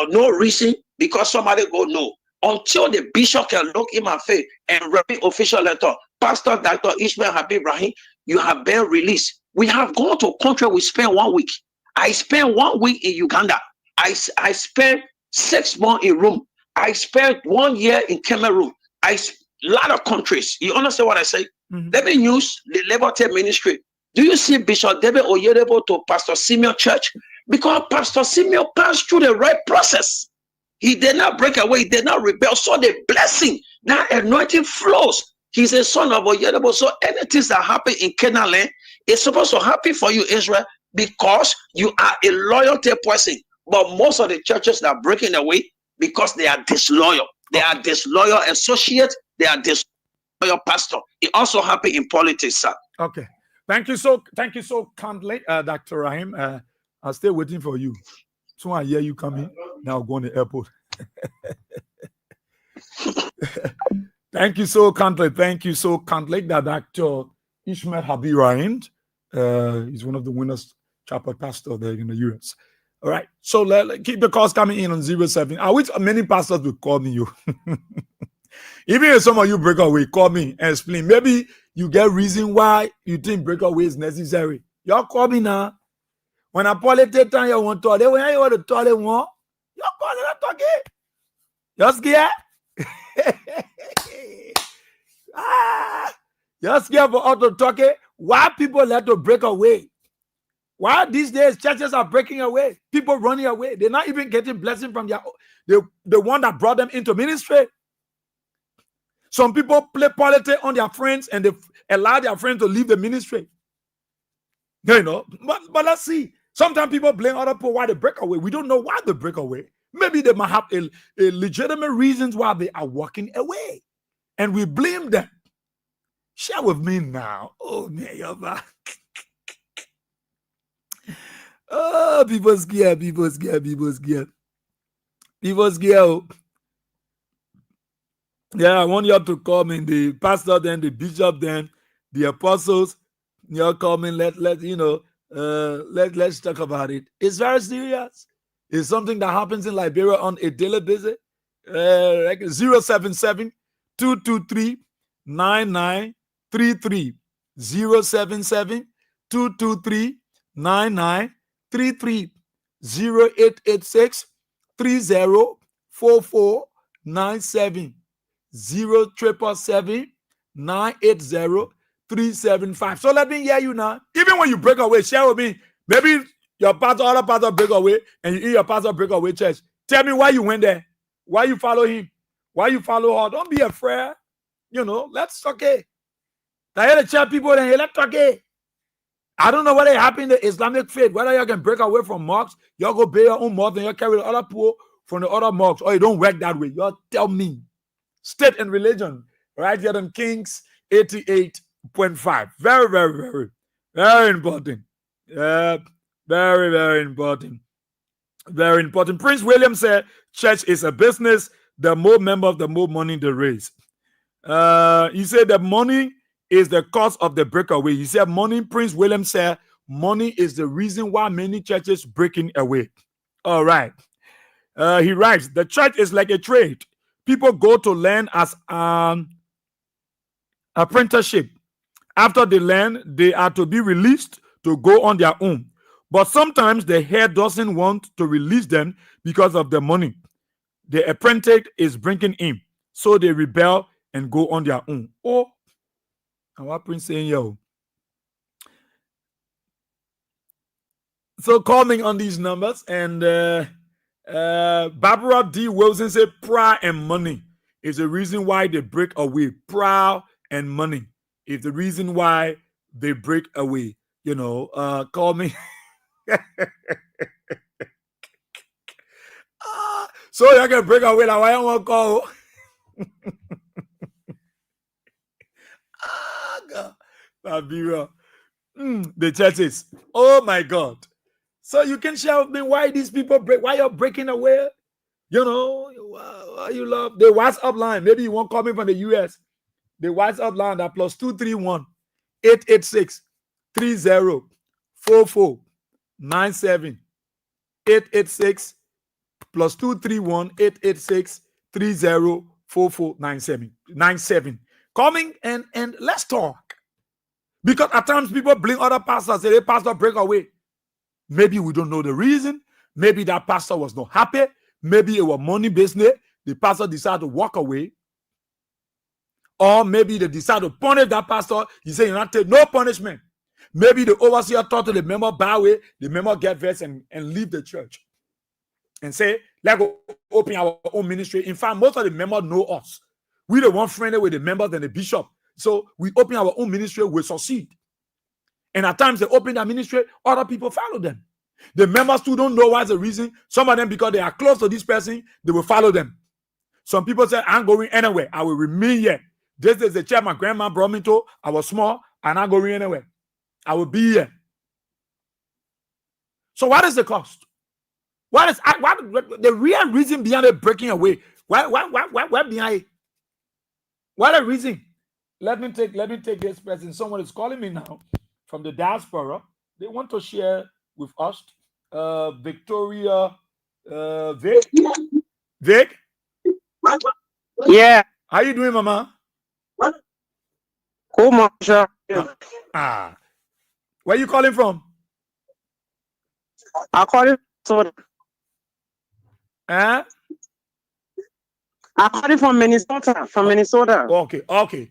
no reason, because somebody go no. Until the bishop can look in my face and write official letter, Pastor Dr. Ishmael Habib Rahim, you have been released. We have gone to country. We spent 1 week. I spent 1 week in Uganda. I spent 6 months in Rome. I spent 1 year in Cameroon. A lot of countries. You understand what I say? Let me use the Liberty Ministry. Do you see Bishop David Oyedebo to Pastor Simeon Church? Because Pastor Simeon passed through the right process. He did not break away. He did not rebel. So the blessing, that anointing flows. He's a son of Oyedebo. So anything that happen in Canaan land is supposed to happen for you, Israel, because you are a loyalty person. But most of the churches that are breaking away because they are disloyal. They are disloyal associates. They are disloyal pastor. It also happened in politics, sir. Okay. Thank you so kindly, Dr. Rahim. I'll stay waiting for you. Soon I hear you coming. Now go on the airport. Thank you so kindly. Thank you so kindly that Dr. Ishmael Habib Rahim is one of the Winners Chapel pastor there in the US. All right. So let's keep the calls coming in on 07. I wish many pastors would call me you. Even if some of you break away, call me and explain. Maybe you get reason why you think breakaway is necessary. Y'all call me now. When I politics time you want to talk, when you want to talk, y'all call me not talking. You're scared? You're scared for us to talk. Why people let to break away? Why these days churches are breaking away? People running away. They're not even getting blessing from the one that brought them into ministry. Some people play politics on their friends and they allow their friends to leave the ministry. You know, but let's see. Sometimes people blame other people why they break away. We don't know why they break away. Maybe they might have a legitimate reasons why they are walking away. And we blame them. Share with me now. Oh, man, you're back. Oh, people scared. People scared. People scared. People scared. Yeah, I want you all to come in, the pastor, then the bishop, then the apostles. You're coming. Let's talk about it. It's very serious. It's something that happens in Liberia on a daily basis. 077 223 9933 077 223 9933 0886 304497 0777 980 375. So let me hear you now. Even when you break away, share with me. Maybe your pastor, other pastor break away, and you in your pastor break away church. Tell me why you went there. Why you follow him? Why you follow her? Don't be afraid. You know, let's talk it. I hear the church people then let's talk it. I don't know what happened in the Islamic faith. Whether you can break away from mosques, you go pay your own mosque and you carry the other people from the other mosques, or you don't work that way. You tell me. State and religion, right here in Kings 88.5. Very, very, very, very important. Very, very important. Very important. Prince William said, church is a business. The more members, the more money they raise. He said that money is the cause of the breakaway. He said money, Prince William said, money is the reason why many churches breaking away. All right. He writes, the church is like a trade. People go to learn as apprenticeship. After they learn, they are to be released to go on their own. But sometimes the head doesn't want to release them because of the money the apprentice is bringing in. So they rebel and go on their own. Oh, our prince saying, yo. So calling on these numbers, and Barbara D. Wilson said pride and money is the reason why they break away. Pride and money is the reason why they break away. You know, call me. So you can break away like why I want to call. God. The churches. Oh my God. So you can share with me why these people break, why you're breaking away. You know, why you love the WhatsApp line. Maybe you won't call me from the US. The WhatsApp line that plus 231 886 304497 886 plus 231 886 304497. Coming and let's talk. Because at times people blame other pastors, say, hey, pastor, break away. Maybe we don't know the reason. Maybe that pastor was not happy. Maybe it was money business. The pastor decided to walk away. Or maybe they decided to punish that pastor. He said, you not take no punishment. Maybe the overseer thought to the member bow away, the member get vexed and leave the church. And say, let's go open our own ministry. In fact, most of the members know us. We the one friendly with the members and the bishop. So we open our own ministry, we succeed. And at times they open their ministry, other people follow them. The members too don't know what's the reason. Some of them, because they are close to this person, they will follow them. Some people say, I'm going anywhere. I will remain here. This is the chair my grandma brought me to. I was small and I'm going anywhere. I will be here. So what is the cost? What is the real reason behind it breaking away? Why behind it? What a reason? Let me take this person. Someone is calling me now from the diaspora. They want to share with us. Victoria Vic. Vic? Yeah. How you doing, Mama? Cool, sir. Where you calling from? I call it soda. Huh? I call it from Minnesota. Okay.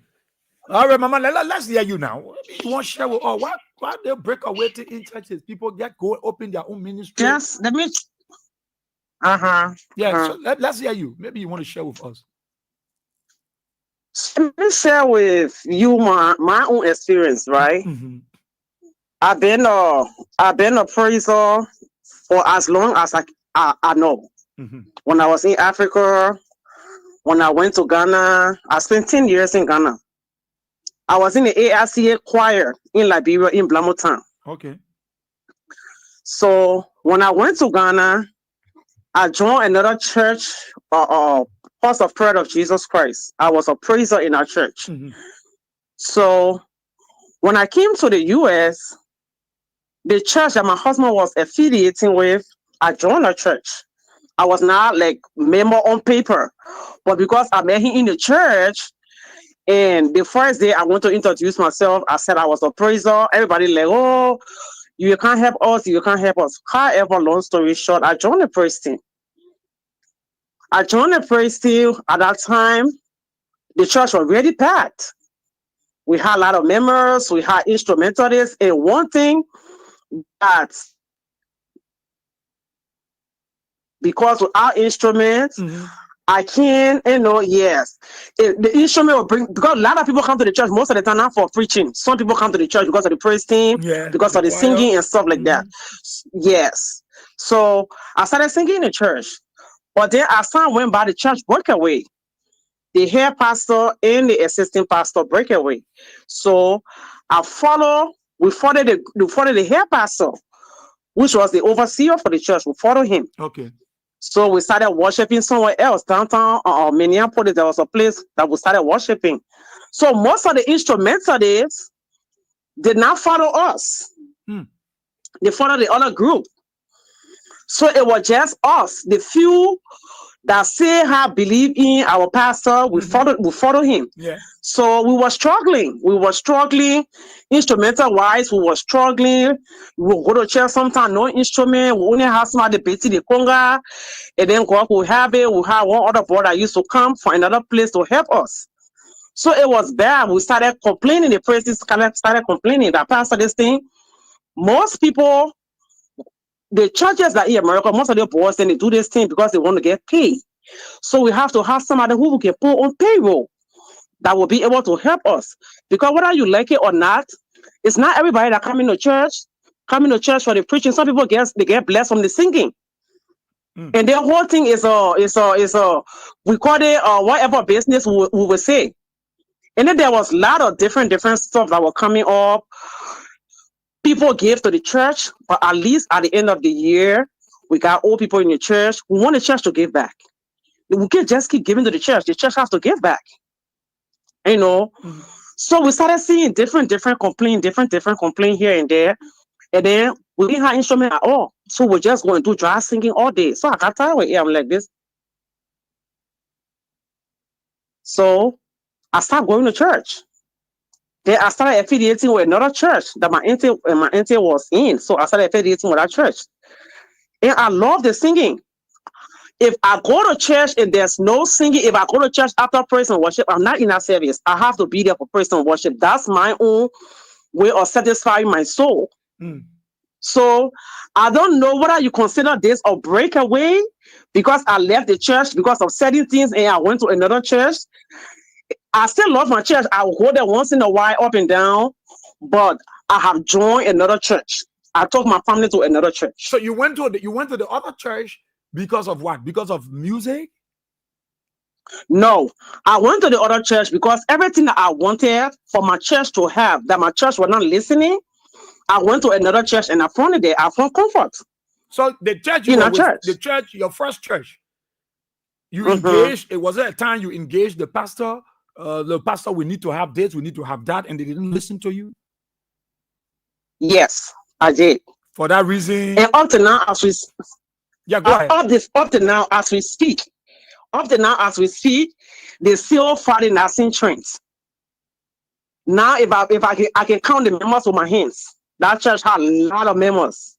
All right, Mama, let's hear you now. Maybe you want to share with us why they break away in churches? People go open their own ministry. Just let me. Yeah, so let's hear you. Maybe you want to share with us. Let me share with you my own experience, right? Mm-hmm. I've been a praiser for as long as I know. Mm-hmm. When I was in Africa, when I went to Ghana, I spent 10 years in Ghana. I was in the AICA choir in Liberia in Blamotown. Okay. So when I went to Ghana, I joined another church, House of Prayer of Jesus Christ. I was a praiser in our church. Mm-hmm. So when I came to the US, the church that my husband was affiliating with, I joined a church. I was not like member on paper, but because I met him in the church, and the first day I went to introduce myself, I said I was a praiser. Everybody like, oh, you can't help us, you can't help us. However, long story short, I joined the praise team. At that time, the church was really packed. We had a lot of members, we had instrumentalists, and one thing that because without instruments, I can, yes. The instrument will bring, because a lot of people come to the church most of the time not for preaching. Some people come to the church because of the praise team, because of the singing and stuff like that. Yes. So I started singing in the church. But then as time went by, the church breakaway. The head pastor and the assistant pastor breakaway. So we followed the head pastor, which was the overseer for the church. We followed him. Okay. So we started worshiping somewhere else, downtown Minneapolis. There was a place that we started worshiping. So most of the instrumentalists did not follow us. They followed the other group. So it was just us, the few that say have believe in our pastor. We follow him. Yeah. So we were struggling. Instrumental wise, we were struggling. We would go to church sometimes, no instrument. We only have somebody beating the conga. And then God will have it. We have one other boy that used to come from another place to help us. So it was bad. We started complaining. The priests started complaining that pastor, this thing. Most people, the churches that in America, most of the boys, then they do this thing because they want to get paid. So we have to have somebody who we can put on payroll that will be able to help us. Because whether you like it or not, it's not everybody that come into church for the preaching. Some people they get blessed from the singing. And their whole thing is we call it whatever business we will say. And then there was a lot of different stuff that were coming up. People gave to the church, but at least at the end of the year, we got old people in the church. We want the church to give back. We can't just keep giving to the church. The church has to give back. So we started seeing different complaints here and there. And then we didn't have instrument at all. So we're just going to do dry singing all day. So I got tired with it. I'm like this. So I started going to church. Then I started affiliating with another church that my auntie was in. So I started affiliating with that church. And I love the singing. If I go to church and there's no singing, if I go to church after praise and worship, I'm not in that service. I have to be there for praise and worship. That's my own way of satisfying my soul. So I don't know whether you consider this a breakaway because I left the church because of certain things and I went to another church. I still love my church. I will go there once in a while up and down, but I have joined another church. I took my family to another church. So you went to the other church because of what? Because of music? No, I went to the other church because everything that I wanted for my church to have, that my church was not listening, I went to another church and I found it there. I found comfort. So the church the church, your first church, you engaged. It was at a time you engaged the pastor. The pastor, we need to have this, we need to have that, and they didn't listen to you. Yes, I did. For that reason, and up to now, as we go ahead. Up to now, as we speak, they still fighting that same trends. Now, if I can count the members with my hands, that church had a lot of members.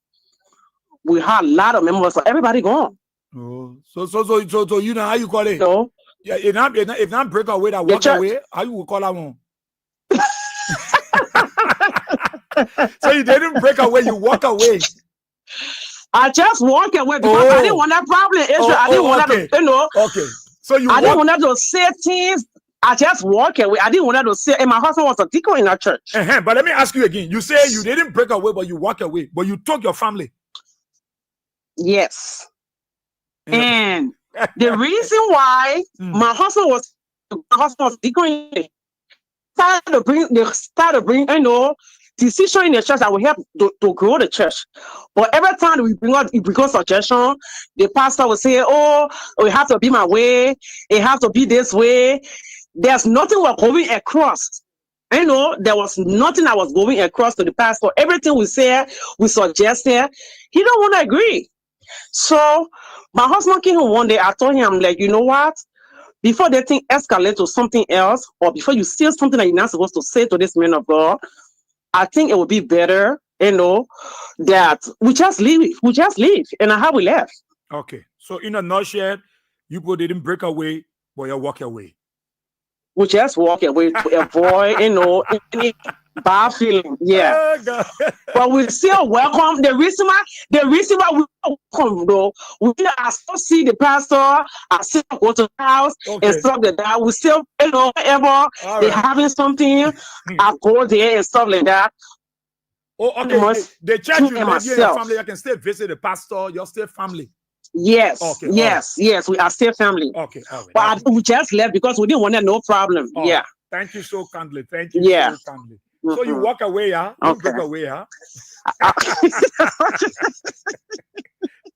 We had a lot of members, so everybody gone. Oh, so you know how you call it? No. Yeah, if not breakaway, that walk away, how you will call that one? So you didn't break away, you walk away. I just walk away because I didn't want that problem. I didn't want that to, Okay. So I didn't want that to say things. I just walk away. I didn't want that to say, and my husband was a deacon in our church. But let me ask you again. You say you didn't break away, but you walk away, but you took your family. Yes. And the reason why my husband was deacon, started to bring, decision in the church that will help to grow the church. But every time we bring a suggestion, the pastor will say, "Oh, it have to be my way. It have to be this way." There's nothing we're going across. There was nothing I was going across to the pastor. Everything we said, we suggested, he don't want to agree. So my husband came home one day. I told him, I'm like, you know what? Before that thing escalates to something else, or before you say something that you're not supposed to say to this man of God, I think it would be better, that we just leave. We just leave. And how we left. Okay. So in a nutshell, you both didn't break away, but you walk away. We just walk away to avoid, any bad feeling. Yeah. Oh, but we still welcome. The reason why we welcome, though, I still see the pastor, I still go to the house and stuff like that. We still, whenever they're having something, I go there and stuff like that. Oh, okay. The church you live in your family, you can still visit the pastor, you're still family. Yes, okay, yes, we are still family. Okay, all right. But we just left because we didn't want to no problem. Yeah. Thank you so kindly. Thank you so kindly. So you walk away, huh? You break away, huh?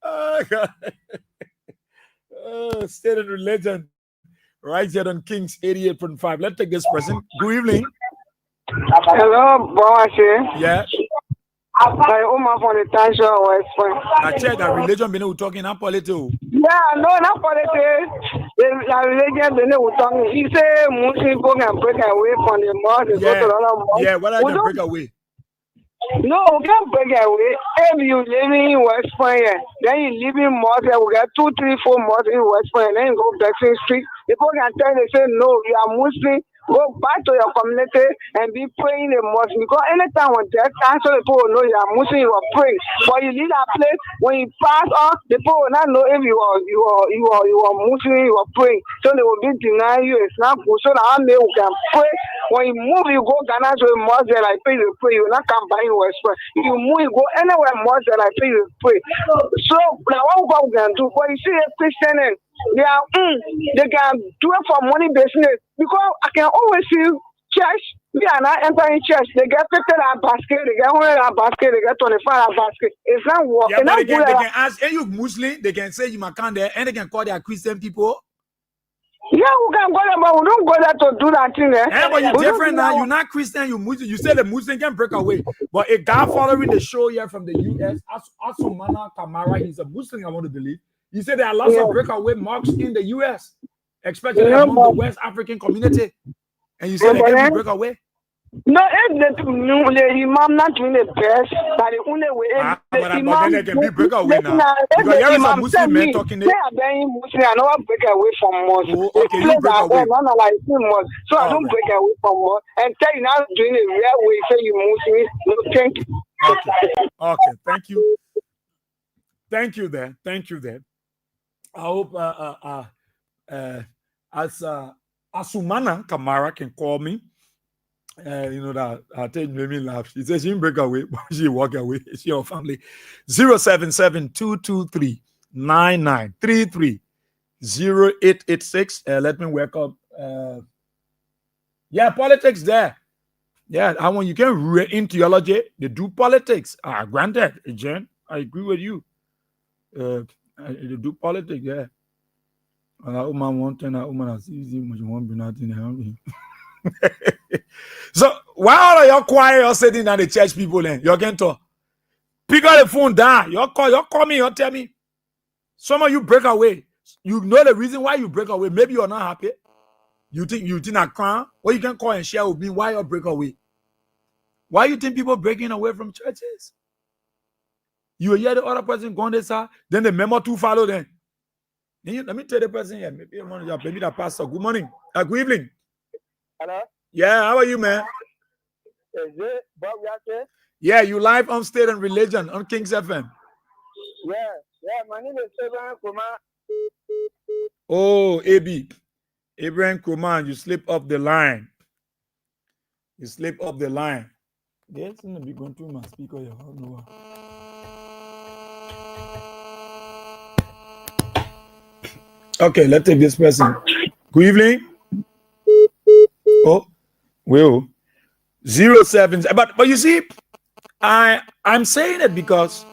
Oh, God. Oh, state and religion. Right here on Kings 88.5. Let's take this person. Good evening. Hello, Boache. Yeah. I check that religion been talking about politics. Yeah, no, not politics. The religion been talking. He say Muslim people can break away from the mosque. Yeah, what I can break away. No, we can't break away. If you live in West Point, then you live in mosque, we got 2, 3, 4 mosques in West Point, then you go back to the street. People can tell they say no, you are Muslim. Go back to your community and be praying in the mosque. Because anytime when they answer, the people know you are Muslim, you are praying. But you leave that place, when you pass off, the people will not know if you are Muslim, you are praying. So they will be denying you. It's not good. So now you can pray. When you move, you go Ghana to the mosque, like pray, you pray. You will not come back in West Point. You move, you go anywhere mosque, like pray, you pray. So now what we can do? But you see a Christian, they can do it for money business. Because I can always see church, we are not entering church. They get 50 basket, they get 100 basket, they get 25 basket. It's not working. Yeah, but they can ask, are you Muslim? They can say you can there, and they can call their Christian people. Yeah, we can go there, but we don't go there to do that thing. Yeah, but you're different now. You're not Christian, you're Muslim. You say the Muslim can break away. But a guy following the show here from the US, Asumana Kamara, he's a Muslim, I want to believe. He said there are lots of breakaway mosques in the US. Especially among the West African community, and you say they can break away. No, if the imam not doing the best, but the only way but then they can be break away now. Because there is a Muslim man talking there. They Muslim, I don't break away from mosque. Okay, you break away. So I don't break away from mosque. And tell you now doing it real way, say you Muslim. No, thank you. Okay, thank you. Thank you there. Thank you there. I hope as Asumana Kamara can call me, that I tell you, made me laugh. She says she didn't break away, but she walk away. It's your family. 077-223-9933 0886. Let me wake up. Politics there. Yeah, I want you can read in theology. They do politics. Granted, Jen, I agree with you. They do politics. Yeah. So why are you quiet? You're sitting down the church people then? You can talk. Pick up the phone down. You call me, you tell me. Some of you break away. You know the reason why you break away. Maybe you're not happy. You think I can't? Or you can call and share with me why you break away. Why you think people breaking away from churches? You hear the other person going this side, then the member to follow them. Let me tell the person here, maybe the pastor. Good morning. Good evening. Hello? Yeah, how are you, man? Is it Bob Yate? Yeah, you live on State and Religion on Kings FM. Yeah, my name is Abraham Kumar. Oh, Abraham Kuman, you slip up the line. You slip up the line. Yes, gonna be going through my speaker. I don't know. Okay, let's take this person. Good evening. Oh, well, 07. But you see, I'm saying it because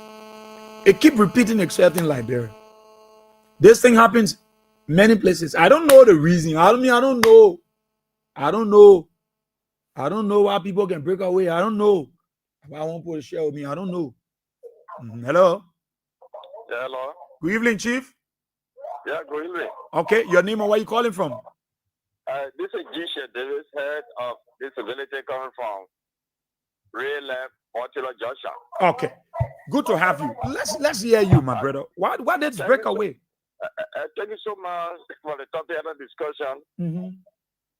it keep repeating except in Liberia. This thing happens many places. I don't know the reason. I don't know. I don't know why people can break away. I don't know. I won't put a share with me. I don't know. Hello. Yeah, hello. Good evening, Chief. Yeah, good evening. Okay, your name and where you calling from? This is Gisha Davis, head of disability coming from Ray Lab, Ortila, Joshua. Okay, good to have you. Let's hear you, my brother. Why did it break away? Thank you so much for the topic of the discussion. Mm-hmm.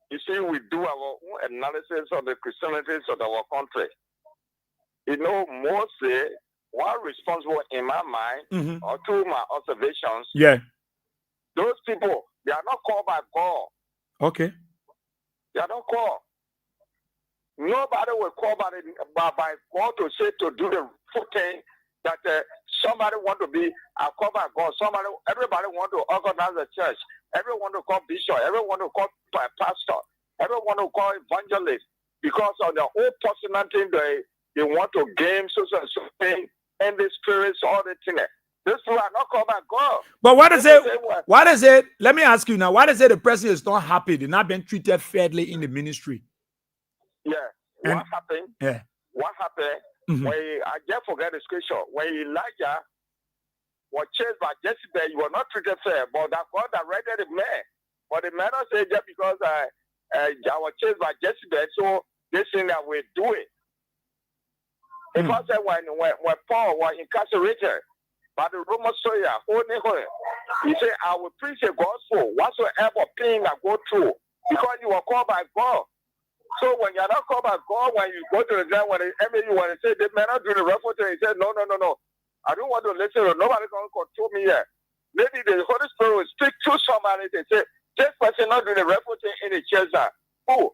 You see, we do our own analysis of the Christianity of our country. You know, mostly, one responsible in my mind, or through my observations, those people, they are not called by God. Okay. They are not called. Nobody will call by God to say to do the full thing that somebody want to be called by God. Everybody want to organize a church. Everyone want to call bishop. Everyone want to call pastor. Everyone want to call evangelist because of their own personal thing. They want to game something and the spirits, all the things. These people are not called by God. But what is it? Let me ask you now. Why is it the person is not happy? They're not being treated fairly in the ministry. Yeah. What happened? Yeah. What happened? When I just forget the scripture. When Elijah was chased by Jezebel, you were not treated fair, but that God directed the man. But the man said just because I was chased by Jezebel, so this thing that we do it. If I said when Paul was incarcerated by the Roman soldier, he said, I will preach the gospel whatsoever pain I go through, because you are called by God. So when you're not called by God, when you go to the ground, when the MAU want to say, they may not do the refuting, he said, no. I don't want to listen to nobody going to control me here. Maybe the Holy Spirit will speak to somebody. They say, this person not doing the refuting in the church. Who?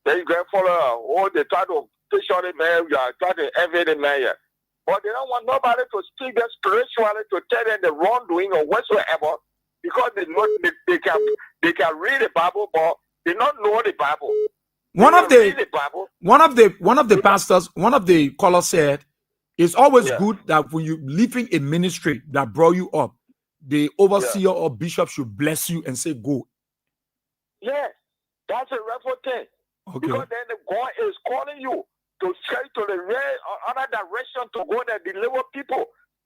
Then you can follow, they try to push on the man, you are trying to envy the man here. But they don't want nobody to speak them spiritually to tell them the wrongdoing or whatsoever, because they know they can read the Bible, but they don't know the Bible. One of the pastors, one of the callers said, it's always good that when you leaving a ministry that brought you up, the overseer or bishop should bless you and say, go. Yes, that's a real thing. Okay. Because then the God is calling you to straight to the other direction to go and deliver people.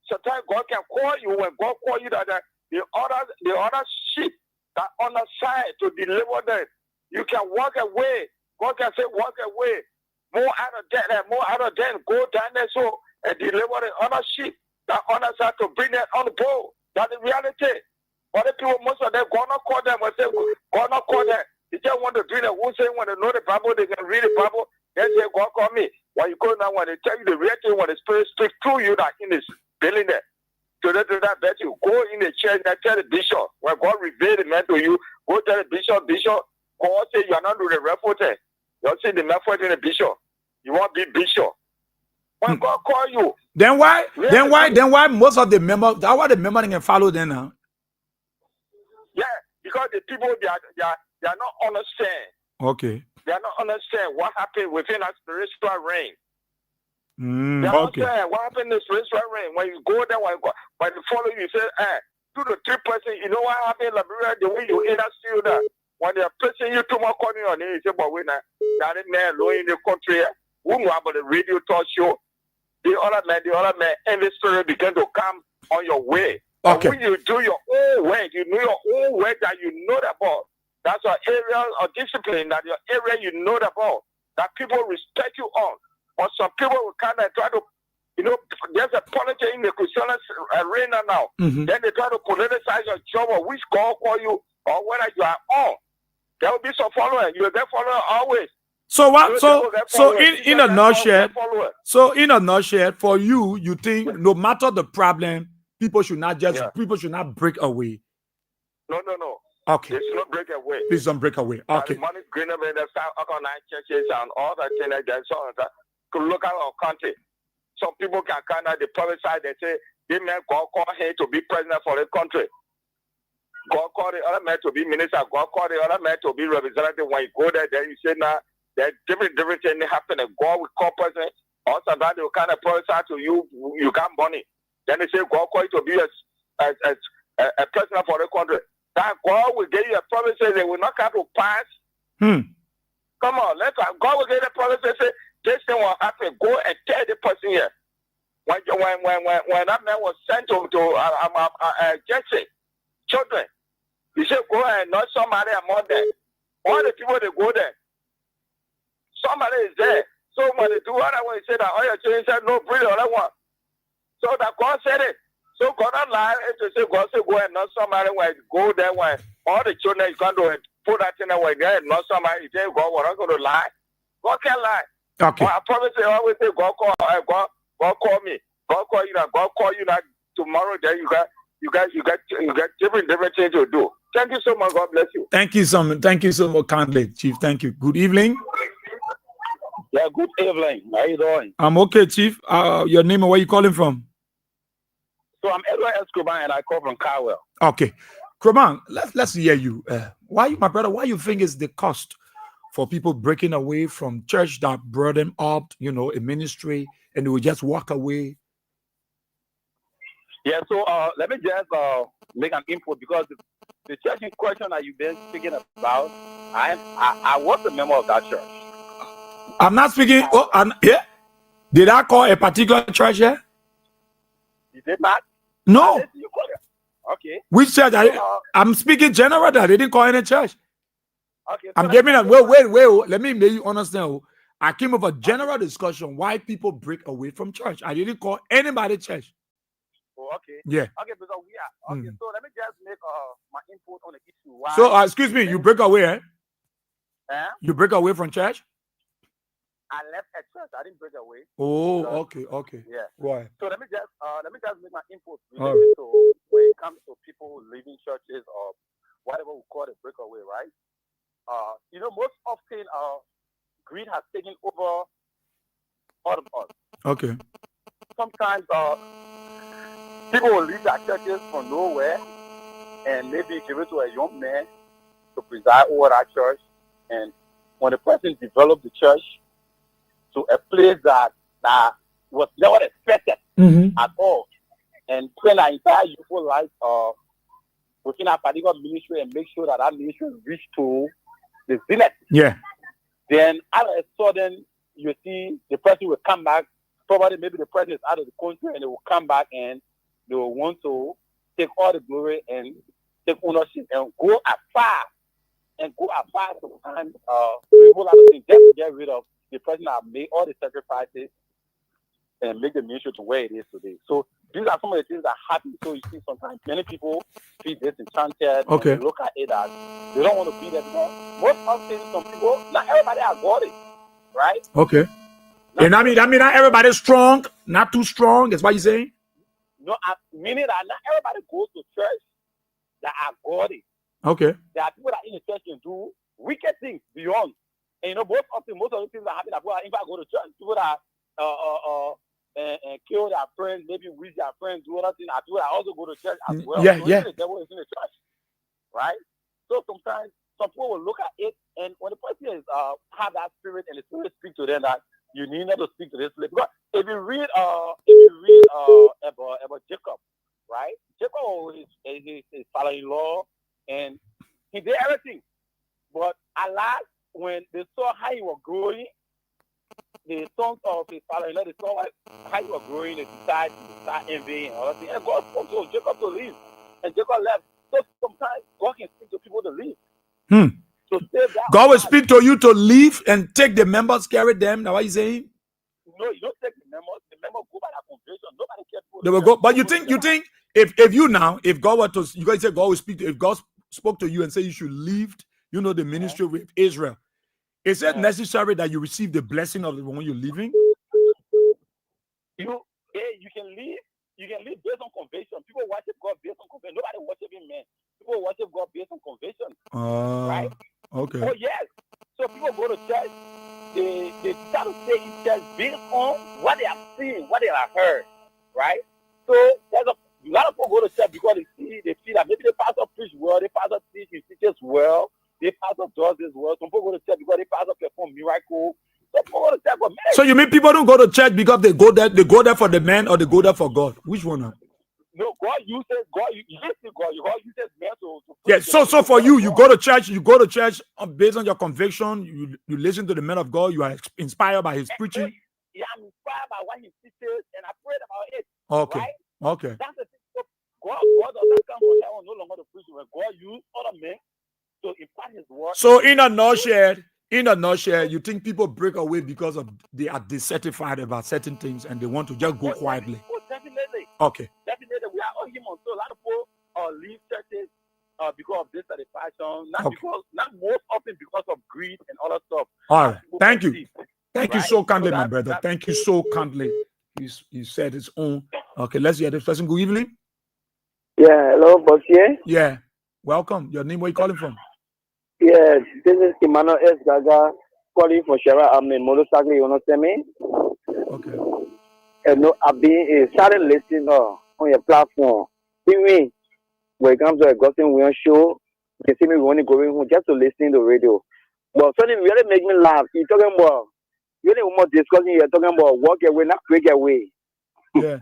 Sometimes God can call you when God call you that the other sheep that on the side to deliver them. You can walk away. God can say, walk away. More out of that, go down there so and deliver the other sheep that on the side to bring them on the boat. That's the reality. Other people, most of them, God not call them and say, God not call them. They just want to do the who say when they know the Bible, they can read the Bible. They say, God call me. When you go now, when they tell you the real thing, when the Spirit speaks through you, that in this building there. So they do that, bet you go in the church and tell the bishop. When God reveal the man to you, go tell the bishop, God say you are not doing the reporter. You see the man in the bishop. You want to be bishop. When God call you. Then why most of the members, that's why the members can follow them now? Yeah, because the people, they are not understand. Okay. They are not understand what happened within that spiritual realm. They are understand what happened in the spiritual realm. When you go there, when you follow you, say, do the 3%, you know what happened in Liberia, the way you intercede that. When they are pressing you too much calling on you, say, but we're not, that man alone in the country, who know about the radio talk show, the other man, and the spirit begin to come on your way. Okay. When you do your own work, you know your own work that you know about. That's an area of discipline, that your area you know about, that people respect you on. But some people will kind of try to, there's a politics in the Christian arena now. Then they try to politicize your job or which God call you or whether you are on. There will be some followers. You will get followers always. So what? Those people get So followers. in a Get nutshell, followers. so in a nutshell, for you, you think no matter the problem, people should not break away. No. Okay. They should not break away. Please don't break away. Okay. The money is greener than the start organized churches and all that thing like that. So to look at our country. Some people can kind of prophesy. They say they may God call him to be president for the country. God called the other man to be minister. God called the other man to be representative. When you go there, then you say now there's different things happening. God will call president. Or sometimes they will kind of prophesy to you. You got money. Then they say God called you to be a president for the country. That God will give you a promise. They will not come to pass. Come on, God will give you a promise. Say this thing will happen. Go and tell the person here. When that man was sent to Jesse children, he said go and not somebody among them. All the people they go there, somebody is there. So when they do other one, he said that all your children said no, bring the other one. So that God said it. So God not lie to say God said go and not somebody when go there when all the children is going to put that in there when there not somebody. He said God was not going to lie. God can't lie. Okay. Well, I promise you always say God call me. God call you now. God call you now tomorrow. Then you got different things to do. Thank you so much. God bless you. Thank you so much, kindly, Chief. Thank you. Good evening. Yeah, good evening. How you doing? I'm okay, Chief. Your name and where you calling from? So I'm Edward Escobar and I call from Carwell. Okay. Kroman, let's hear you. Why you think is the cost for people breaking away from church that brought them up, a ministry, and they will just walk away? Yeah, so let me just make an input because the church in question that you've been speaking about, I was a member of that church. I'm not speaking. Yeah. Did I call a particular church here? You did not? No. Okay. Which church? I'm speaking general. That they didn't call any church. Okay. So I'm giving a wait. Let me make you understand. I came with a general discussion why people break away from church. I didn't call anybody church. Oh, okay. Yeah. Okay, because we are okay. So let me just make my input on the issue. Why? So excuse me, you break away, eh? You break away from church? I left at church. I didn't break away. Oh, okay. Yeah. Right. So let me just make my input related to when it comes to people leaving churches or whatever we call a breakaway, right? Most often greed has taken over all of us. Okay. Sometimes people will leave their churches from nowhere and maybe give it to a young man to preside over that church. And when the person developed the church to a place that was never expected at all, and spend our entire youthful life within a particular ministry and make sure that ministry is reached to the zenith. Yeah. Then all of a sudden, you see the person will come back. Probably maybe the person is out of the country and they will come back and they will want to take all the glory and take ownership and go afar sometimes do a whole lot of things just to get rid of the person that made all the sacrifices and make the ministry to where it is today. So these are some of the things that happen. So you see sometimes many people feel disenchanted. Okay. And they look at it as they don't want to be there because most often some people, not everybody are godly, right? Okay. And I mean not everybody's strong, not too strong. That's what you're saying? No, meaning that not everybody goes to church that are godly. Okay. There are people that in the church can do wicked things beyond. And most of the things that happen, that people if I go to church, people that kill their friends, maybe with their friends, do other things. People that also go to church as well. Yeah, so yeah. The devil is in the church, right? So sometimes some people will look at it, and when the person is have that spirit, and the spirit speaks to them that you need not to speak to this place. Because if you read about Jacob, right? Jacob is his father-in-law, and he did everything. But alas, when they saw how he was growing, the sons of his father-in-law, they saw how he was growing, they decided to start envying and all that thing. And God spoke to Jacob to leave. And Jacob left. So sometimes God can speak to people to leave. To save that God will speak to you to leave and take the members, carry them. Now what you saying? No, you don't take the members. The members go by that convention. Nobody cares. They will go. But you think if God were to, you guys say God will speak to, if God spoke to you and say you should leave, the ministry with Israel, Is it necessary that you receive the blessing of the one you're leaving? You can live. You can live based on conviction. People worship God based on conviction. Nobody worshiping men. People worship God based on conviction. Right? Okay. Oh yes. So people go to church. They start to stay in church based on what they have seen, what they have heard. Right? So there's a lot of people go to church because they feel that maybe the pastor preach well, the pastor teaches well, the pastor does this well. Some people go to church because the pastor perform miracles. So you mean people don't go to church because they go there for the man, or they go there for God? Which one? No, God uses God. God uses men to yeah. So for you go to church. You go to church based on your conviction. You listen to the man of God. You are inspired by his preaching. Yeah, I'm inspired by what he teaches, and I prayed about it. Okay. Right? Okay. That's the thing. God doesn't come from heaven no longer to preach. When God used other men to impart His word. So in a nutshell, you think people break away because of they are dissatisfied about certain things and they want to just go quietly? Oh, definitely. Okay. Definitely, we are all human. So a lot of people leave churches because of dissatisfaction, not most often because of greed and other stuff. All right. Thank you. Thank you so kindly, So my brother. Thank you so kindly. He said his own. Okay, let's hear this person. Good evening. Yeah, hello, Bossier. Yeah. Welcome. Your name, where you calling from? Yes, this is Emmanuel S. Gaga calling for Shara. I'm in motorcycle, you understand me? Okay. And no, I've been started listening on your platform. Even when it comes to a gossip we show, you see me only going home just to listen to the radio. But something really make me laugh. You're talking about, really more discussing, you're talking about walk away, not break away. Yeah.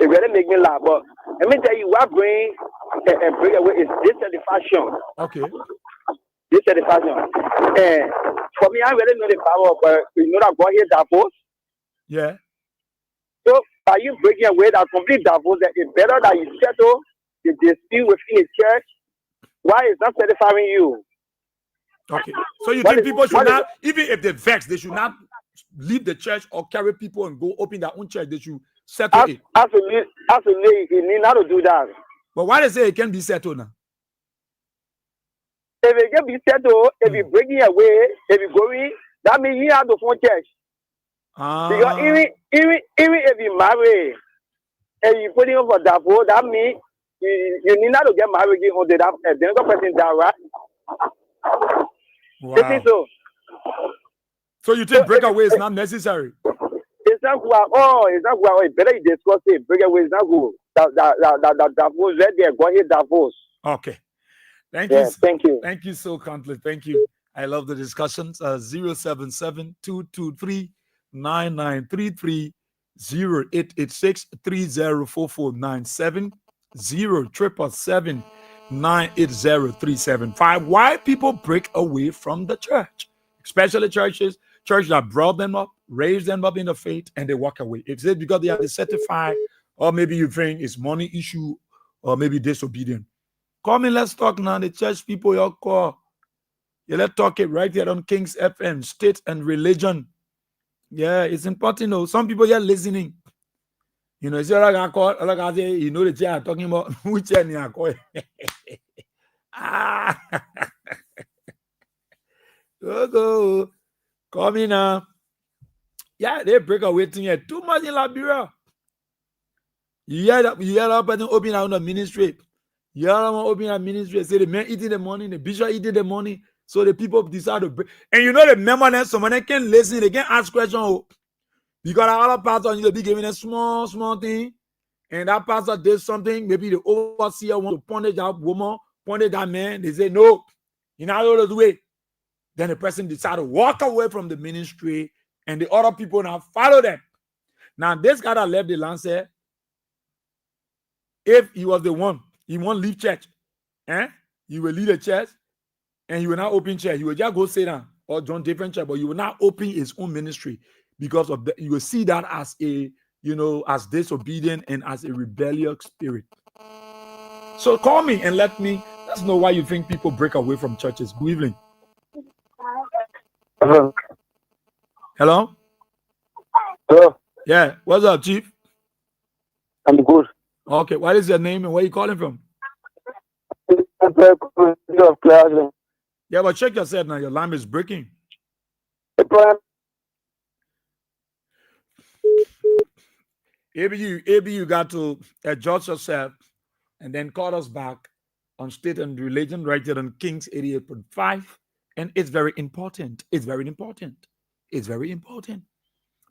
It really make me laugh. But let me tell you, what bring a break away is dissatisfaction. Okay. Dissatisfaction. And for me, I really know the power of, you know that God here divorce. Yeah. So by you breaking away that complete divorce, it's better that you settle the dispute within the church. Why is not satisfying you? Okay. So you think people should not, even if they vex, they should not leave the church or carry people and go open their own church. They should settle it. Absolutely, you need not to do that. But why they say it can be settled now? If it can be settled, if you're breaking away, if you're going, that means you have to form church. Because even if you marry and you put in for divorce, that means you need not to get married again until the other person die, right? Wow. So you think breakaway is not necessary? It's not good at all. It's not good at all. It's better you discuss it. Breakaway is not good. That divorce, let there go here divorce. Okay. Thank you. Thank you. Thank you so kindly. Thank you. I love the discussions. 077-223-9933 0886-304497 077-980-375. Why people break away from the church, especially church that brought them up, raised them up in the faith, and they walk away. Is it because they are dissatisfied, or maybe you think it's money issue, or maybe disobedient? Call me, let's talk now. The church people, your call. Yeah, let's talk it right here on King's FM, state and religion. Yeah, it's important. Though. Some people are listening. You know, it's like I call, like I say, you know, the chair talking about which chair I call. Go. Call me now. Yeah, they break away thing here. Too much in Liberia. You hear that person open out the ministry. You hear them open a ministry. Say the man eating the money, the bishop eating the money. So the people decide to break. And you know the member that someone can listen, they can ask questions. Because a lot of pastors need to be giving a small thing. And that pastor did something. Maybe the overseer want to punish that woman, punish that man. They say, no, you're not able to do it. Then the person decide to walk away from the ministry. And the other people now follow them. Now, this guy that left the land said, if he was the one, he won't leave church. He will lead a church and he will not open church. He will just go sit down or join different church, but he will not open his own ministry because of you will see that as a, as disobedient and as a rebellious spirit. So call me and let us know why you think people break away from churches. Good evening. Hello. Hello? Hello. Yeah. What's up, Chief? I'm good. Okay. What is your name and where are you calling from? Yeah, but check yourself now. Your line is breaking. The problem. Maybe you got to adjust yourself and then call us back on State and Religion right here on Kings 88.5. And it's very important. It's very important. It's very important.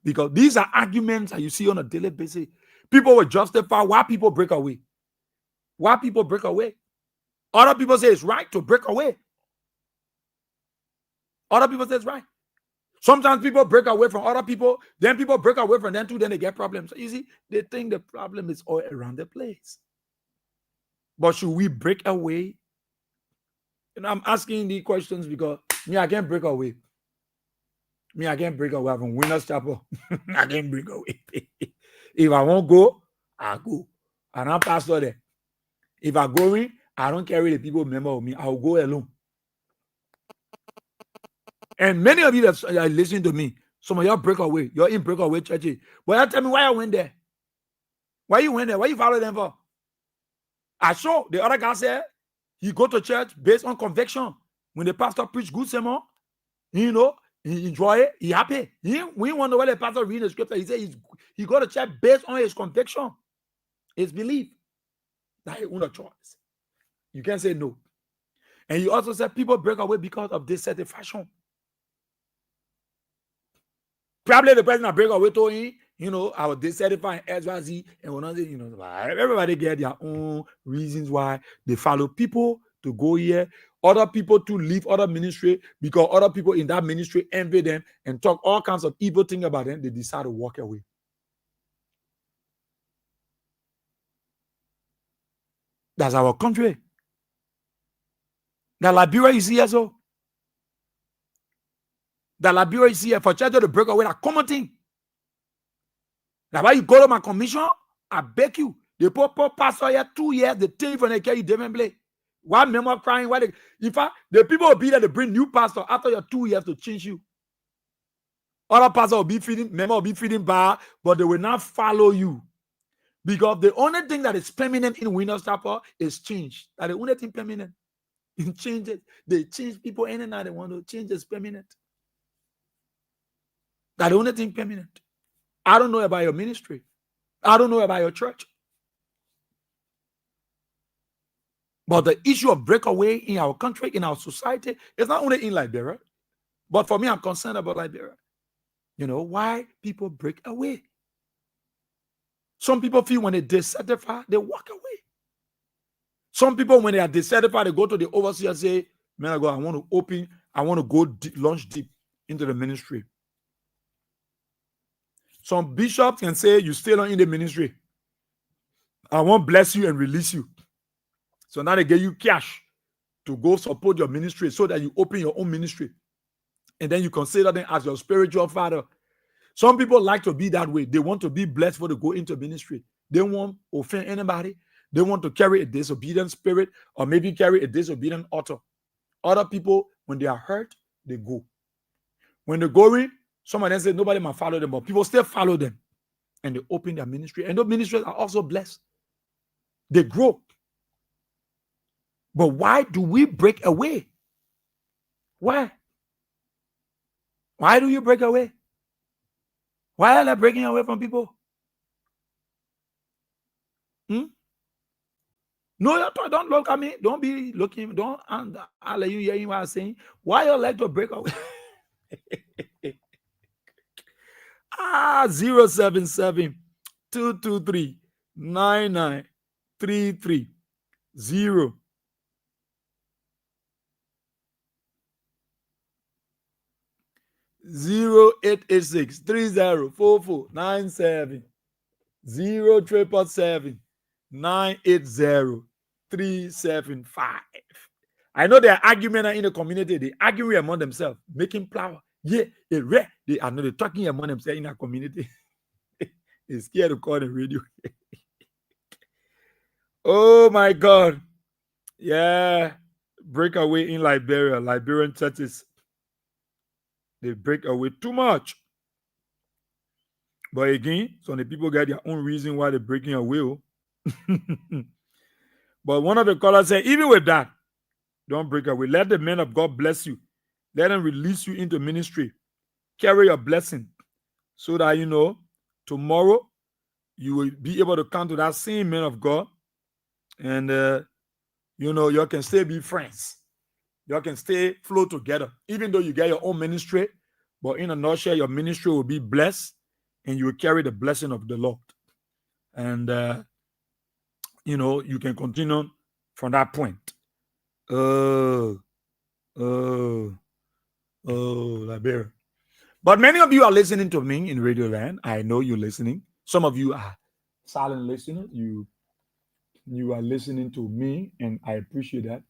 Because these are arguments that you see on a daily basis. People will justify why people break away. Why people break away. Other people say it's right to break away. Other people say it's right. Sometimes people break away from other people, then people break away from them too, then they get problems. So you see, they think the problem is all around the place. But should we break away? And I'm asking these questions because me, I can't break away. Me, I can't break away from Winners Chapel. I can't break away. If I won't go, I'll go. And I'm pastor there. If I go in, I don't carry the people member with me. I'll go alone. And many of you that are listening to me, some of y'all break away. You're in breakaway churches. But you tell me why you went there. Why you went there? Why you follow them for? I saw the other guy said he go to church based on conviction. When the pastor preach good sermon, you know, he enjoy it, he happy. We wonder why the pastor read the scripture. He said he go to church based on his conviction, his belief. That's his own choice. You can't say no. And you also said people break away because of dissatisfaction. Probably the person that break away to him, you know, I was dissatisfied XYZ, and when you know, everybody get their own reasons why they follow people to go here, other people to leave other ministry because other people in that ministry envy them and talk all kinds of evil things about them. They decide to walk away. That's our country. That Liberia is here, so. That Liberia is here for church to break away. That common thing. That's why you go to my commission, I beg you. The poor pastor here 2 years, they take from the care you didn't play. Why member crying? Why they, in fact, the people will be there to bring new pastor after your 2 years to change you. Other pastor will be feeding, member will be feeding bar, but they will not follow you. Because the only thing that is permanent in Winners Chapel is change. That the only thing permanent. In changes, they change people any night they want to change is permanent. That the only thing permanent. I don't know about your ministry. I don't know about your church. But the issue of breakaway in our country, in our society, is not only in Liberia, but for me, I'm concerned about Liberia. You know, why people break away. Some people feel when they dissatisfied, they walk away. Some people, when they are dissatisfied, they go to the overseer and say, man, God, I want to go launch deep into the ministry. Some bishops can say, you still not in the ministry. I won't bless you and release you. So now they give you cash to go support your ministry so that you open your own ministry. And then you consider them as your spiritual father. Some people like to be that way. They want to be blessed before they go into ministry. They won't offend anybody. They want to carry a disobedient spirit or maybe carry a disobedient author. Other people, when they are hurt, they go. When they go in, some of them say nobody might follow them, but people still follow them. And they open their ministry. And those ministries are also blessed. They grow. But why do we break away? Why? Why do you break away? Why are they breaking away from people? No, don't look at me. Don't be looking. Don't. I'll let you hear what I'm saying. Why you like to break away? 077 223 9933 0 0886 3044 97 0777 980 375. I know there are arguments in the community. They argue among themselves, making power. Yeah, they are not talking among themselves in our community. They're scared to call the radio. Oh my God. Yeah. Breakaway in Liberia. Liberian churches. They break away too much. But again, some of the people get their own reason why they're breaking away. But one of the callers said, even with that, don't break away. Let the men of God bless you. Let them release you into ministry. carry your blessing so that, you know, tomorrow you will be able to come to that same man of God and, you know, you can still be friends. You can stay flow together, even though you get your own ministry. But in a nutshell, your ministry will be blessed and you will carry the blessing of the Lord. And, you know, you can continue from that point. Liberia. But many of you are listening to me in Radio Land. I know you're listening. Some of you are silent listeners. You are listening to me, and I appreciate that.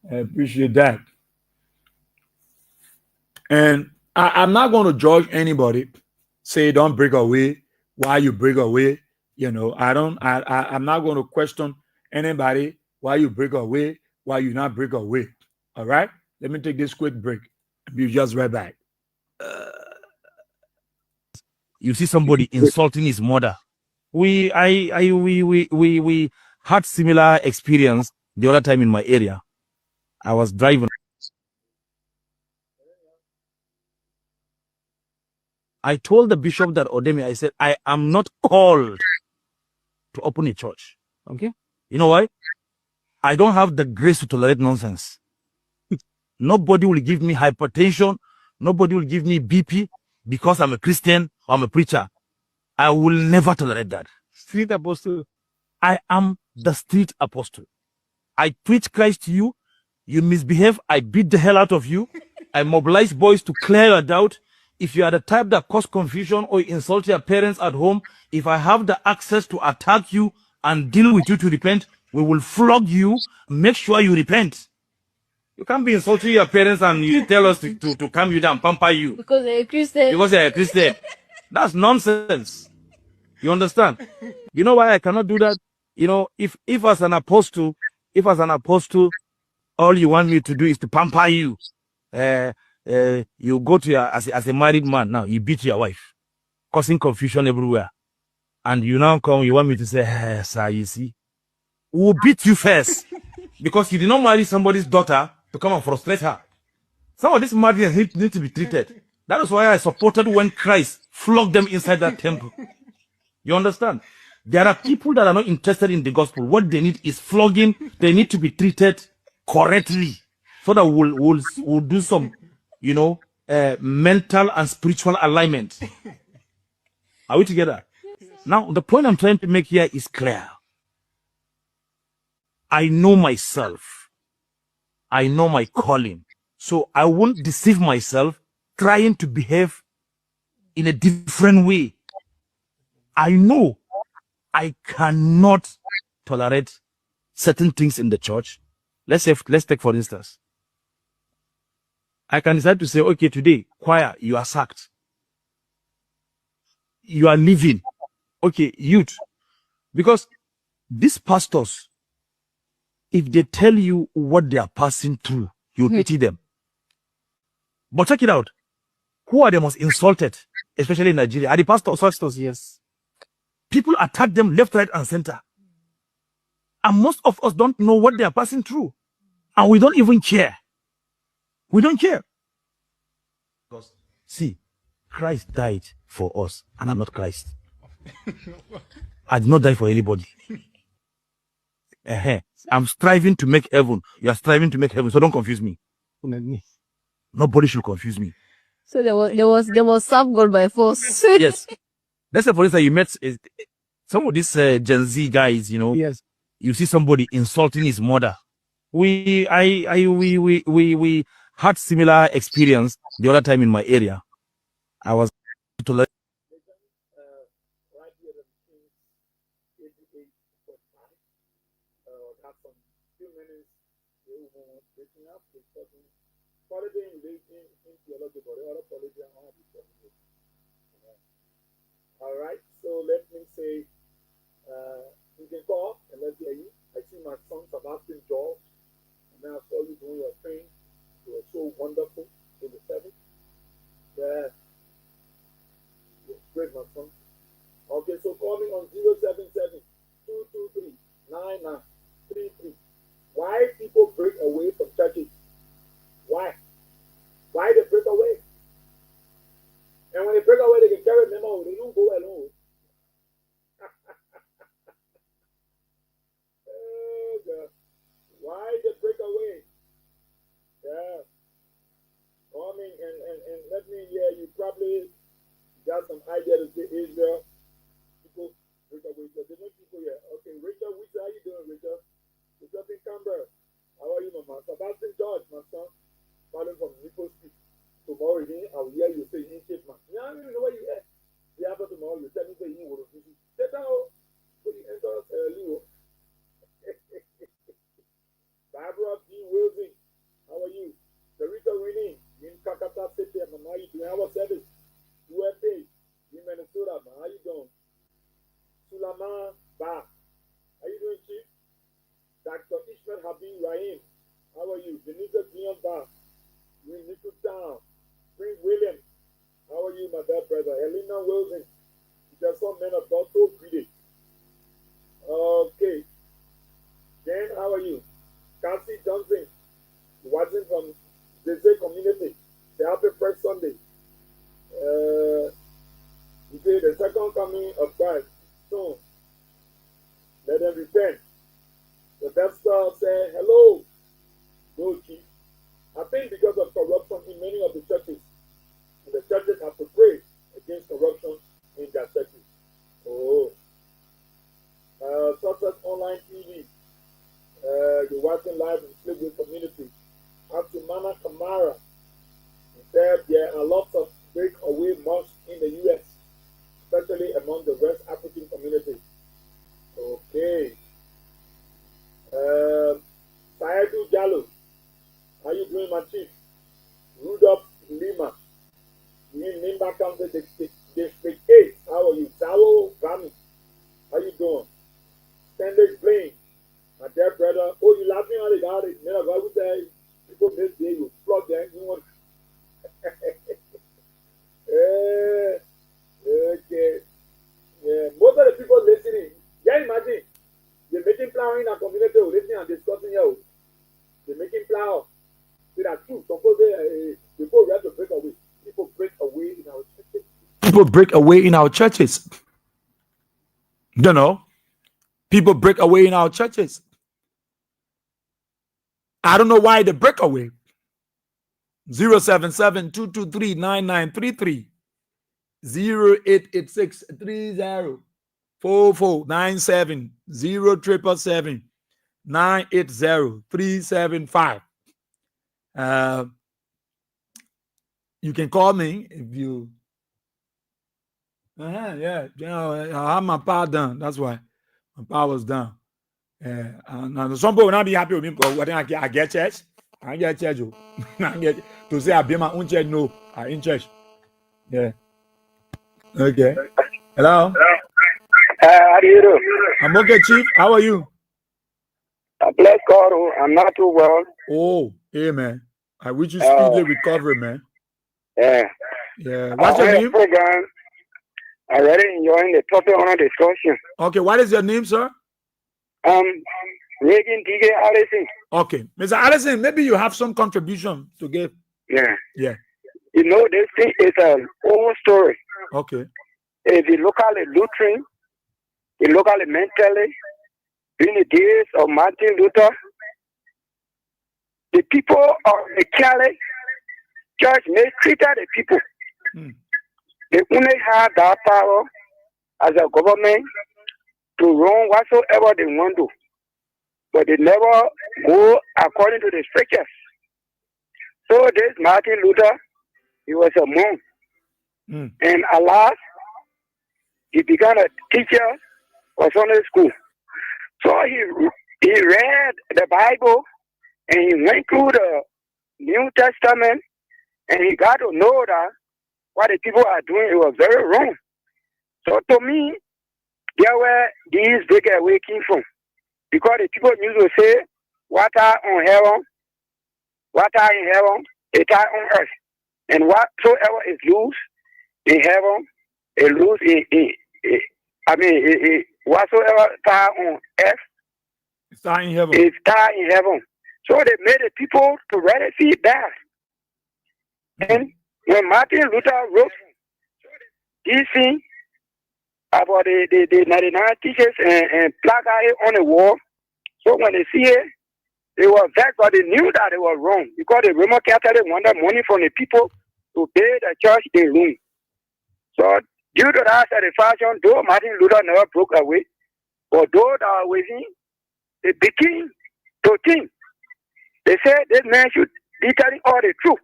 I appreciate that. And I'm not going to judge anybody. Say don't break away. Why you break away? You know, I'm not going to question anybody why you break away, why you not break away. All right. Let me take this quick break. Be just right back. You see somebody insulting his mother. We had similar experience the other time in my area. I was driving. I told the bishop that Odemi, I said, I am not called to open a church. Okay? You know why? I don't have the grace to tolerate nonsense. Nobody will give me hypertension. Nobody will give me BP because I'm a Christian or I'm a preacher. I will never tolerate that. Street apostle. I am the street apostle. I preach Christ to you. You misbehave, I beat the hell out of you. I mobilize boys to clear your doubt. If you are the type that cause confusion or insult your parents at home, if I have the access to attack you and deal with you to repent, we will flog you, make sure you repent. You can't be insulting your parents and you tell us to calm you down, pamper you. Because you're a Christian. Because you're a Christian. That's nonsense. You understand? You know why I cannot do that? You know, if as an apostle, all you want me to do is to pamper you. You go to your, as a married man now, you beat your wife, causing confusion everywhere. And you now come, you want me to say, hey, sir, you see, we'll beat you first. Because you did not marry somebody's daughter to come and frustrate her. Some of these marriages need to be treated. That is why I supported when Christ flogged them inside that temple. You understand? There are people that are not interested in the gospel. What they need is flogging. They need to be treated correctly, so that we'll do some, you know, mental and spiritual alignment. Are we together? Now, the point I'm trying to make here is clear. I know myself. I know my calling. So I won't deceive myself trying to behave in a different way. I know I cannot tolerate certain things in the church. Let's take for instance. I can decide to say, okay, today, choir, you are sacked. You are leaving. Okay, youth. Because these pastors, if they tell you what they are passing through, you pity them. But check it out. Who are the most insulted, especially in Nigeria? Are the pastors? Yes. People attack them left, right, and center. And most of us don't know what they are passing through. And we don't even care. We don't care. Because, see, Christ died for us, and I'm not Christ. I did not die for anybody. I'm striving to make heaven. You are striving to make heaven, so don't confuse me. Nobody should confuse me. So there was serve God by force. Yes. Let's say, for instance, you met some of these Gen Z guys, you know. Yes. You see somebody insulting his mother. We had similar experience the other time in my area. I was to learn. All right, so let me say, you can call and let's hear you. I see my son Sebastian George, and now I saw you doing your thing. You were so wonderful in the service. Yeah, great, my son. Okay, so call me on 077-223-9933. Why people break away from churches? Why Why they break away? And when they break away, they can carry them out. They don't go alone. Oh, God. Why they break away? Yeah. Coming and let me hear you probably got some idea to say Israel. People break away. So there's no people here. Okay, Richard, how you doing, Richard? Richard in Canberra. How are you, Mama? Sebastian George, my son. Calling from Nico Street. Tomorrow evening, I will hear you say you shape man. Yeah, I don't know where you at. The after tomorrow, you tell me say you would have visit. Sit down. Put the enter Leo. Barbara B. Wilson. How are you? Teresa Winnie. In Kakata City, Mama, how you doing? Our service. USA. In Minnesota, man. How you doing? Sulama Ba. How you doing, Chief? Dr. Ishmael Habib Rahim. How are you? Denise Dion Ba. You in Little Town. Prince William. How are you, my dear brother? Helena Wilson. Just some men of God so greedy. Okay. Jen, how are you? Cassie Johnson. Watching from the community. The Happy First Sunday. You say the second coming of Christ soon. Let them repent. The pastor said, hello. No, Chief. I think because of corruption in many of the churches, and the churches have to pray against corruption in their churches. Oh. Success Online TV. You're watching live in Slipway community. Atumana Kamara. He said there are lots of breakaway mosques in the U.S., especially among the West African community. Okay. Sayadu Jallo. How you doing, my chief? Rudolph Lima. You in Nimba County District 8. How are you? Sao Bami. How you doing? Stanley Blaine. My dear brother. Oh, you laughing at it? Now the men of God will say, people this day, you flog them. You want okay. Yeah. Most of the people listening, yeah, imagine. They're making flour in our community, listening and discussing here. They're making flour. See that true. Suppose before we have to break away. People break away in our churches. People break away in our churches. You know, people break away in our churches. I don't know why they break away. 077-223-9933. 0886-30-4497. 077-980-375. You can call me if you. Yeah, you know, I have my power done. That's why my power was done. Now some people will not be happy with me because when I get church, I get church. I get to say I be my own church. No, I in church. Yeah. Okay. Hello. How do you do? I'm okay, Chief. How are you? Bless God. I'm not too well. Oh, hey, man. I wish you speedily recovery, man. Yeah. Yeah. What's your name? Program. I'm really enjoying the topic on our discussion. Okay. What is your name, sir? Reagan D.J. Allison. Okay. Mr. Allison, maybe you have some contribution to give. Yeah. Yeah. You know, this thing is an old story. Okay. If you look at the Lutheran, you look at it mentally, during the days of Martin Luther, the people of the Catholic Church mistreated the people. They only had that power as a government to run whatsoever they want to. But they never go according to the scriptures. So this Martin Luther, he was a monk. And alas, he began a teacher for Sunday school. So he read the Bible and he went through the New Testament and he got to know that what the people are doing, it was very wrong. So to me, there were these breakaway came from. Because the people used to say, water on heaven, water in heaven, it are on earth. And whatsoever is loose in heaven, it loose whatsoever tie on earth, it's tie in heaven. It's tie in heaven. So they made the people to really feel bad. And when Martin Luther wrote this thing about the 99 teachers and placard on the wall, so when they see it, they were vexed, but they knew that they were wrong because the Roman Catholic wanted money from the people to pay the church their loan. So due to that satisfaction, though Martin Luther never broke away, but those that were with him, they begin to think. They said this man should be telling all the truth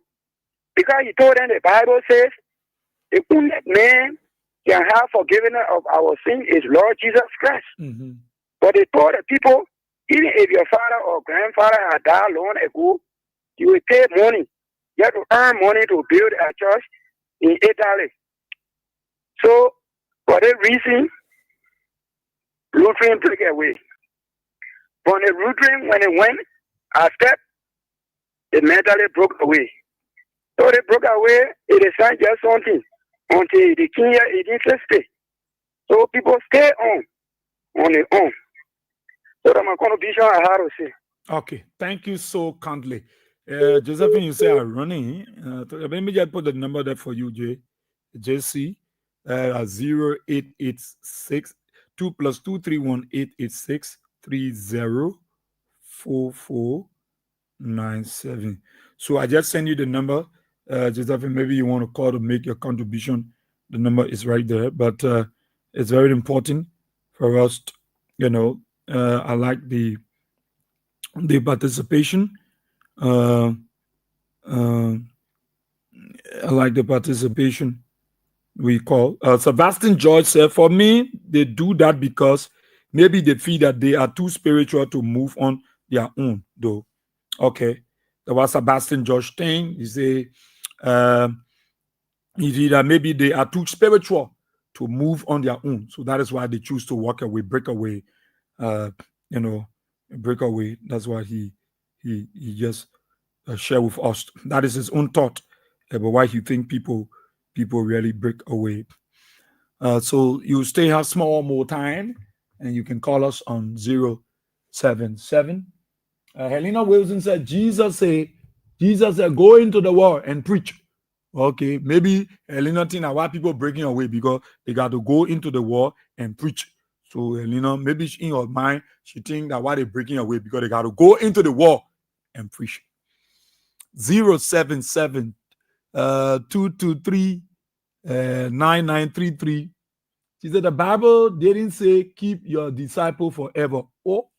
because he told them the Bible says the only man can have forgiveness of our sin is Lord Jesus Christ. But they told the people, even if your father or grandfather had died long ago, you will pay money. You have to earn money to build a church in Italy. So, for that reason, Lutheran took away. From the Lutheran, when they went a step, they mentally broke away. So they broke away, it is not just something until the king year 1860. So people stay on their own. So that's my contribution I had to say. Okay, thank you so kindly. Josephine, you say I'm running. Let me just put the number there for you, JC. 0886 2 plus 2 3 1 886 304497. So I just send you the number. Josephine, maybe you want to call to make your contribution. The number is right there, but it's very important for us to, I like the participation. I like the participation we call. Sebastian George said, for me, they do that because maybe they feel that they are too spiritual to move on their own, though. Okay. That was Sebastian George thing. He say, maybe they are too spiritual to move on their own. So that is why they choose to walk away, break away, break away. That's why he just share with us. That is his own thought about why he think people really break away. So you stay here small more time, and you can call us on 077. Helena Wilson said, Jesus said, go into the world and preach. Okay, maybe Helena think why people breaking away because they got to go into the world and preach. So Helena, maybe in her mind, she think that why they breaking away because they got to go into the world and preach. 077 223 9933. She said the Bible didn't say keep your disciple forever. Oh,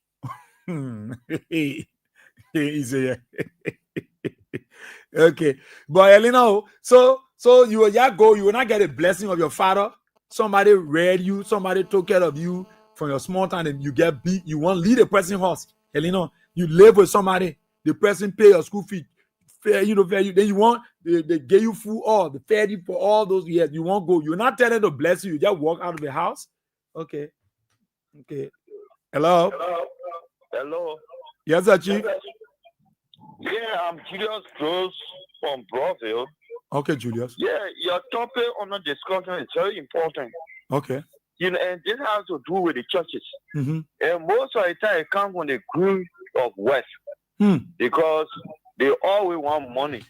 he said, okay, but Elena, so you will just go, you will not get a blessing of your father. Somebody read you, somebody took care of you from your small time, and you get beat. You want to lead a person house, Elena. You live with somebody, the person pay your school fee, fair you. Then you want they give you food, all the fed you for all those years. You won't go. You're not telling them to bless you. You just walk out of the house. Okay. Hello. Yes, sir, Chief. Yeah, I'm Julius Gross from Broadville. Okay, Julius. Yeah, your topic on the discussion is very important. Okay. And this has to do with the churches. Mm-hmm. And most of the time it comes from the group of West because they always want money.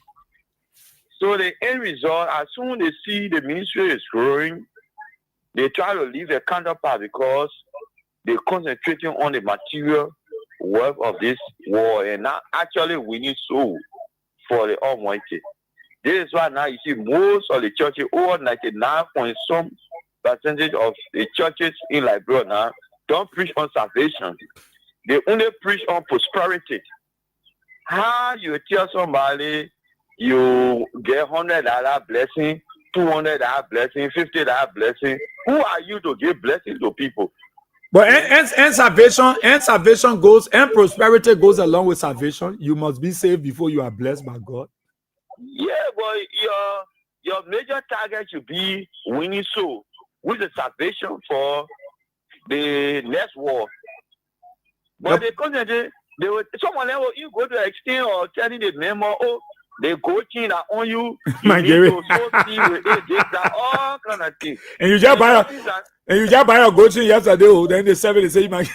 So the end result, as soon as they see the ministry is growing, they try to leave their counterpart because they're concentrating on the material wealth of this war and not actually winning soul for the Almighty. This is why now you see most of the churches, over 99 point some percentage of the churches in Liberia now don't preach on salvation. They only preach on prosperity. How you tell somebody you get $100 blessing, $200 blessing, $50 blessing? Who are you to give blessings to people? But and salvation goes, and prosperity goes along with salvation. You must be saved before you are blessed by God. Yeah, but your major target should be winning soul, with the salvation for the next war. But they will, someone else, you go to the extent of telling the member, oh, they coaching that on you, My need to so see with it, this, that, all kind of things. And you just buy a coaching yesterday, then they say you might.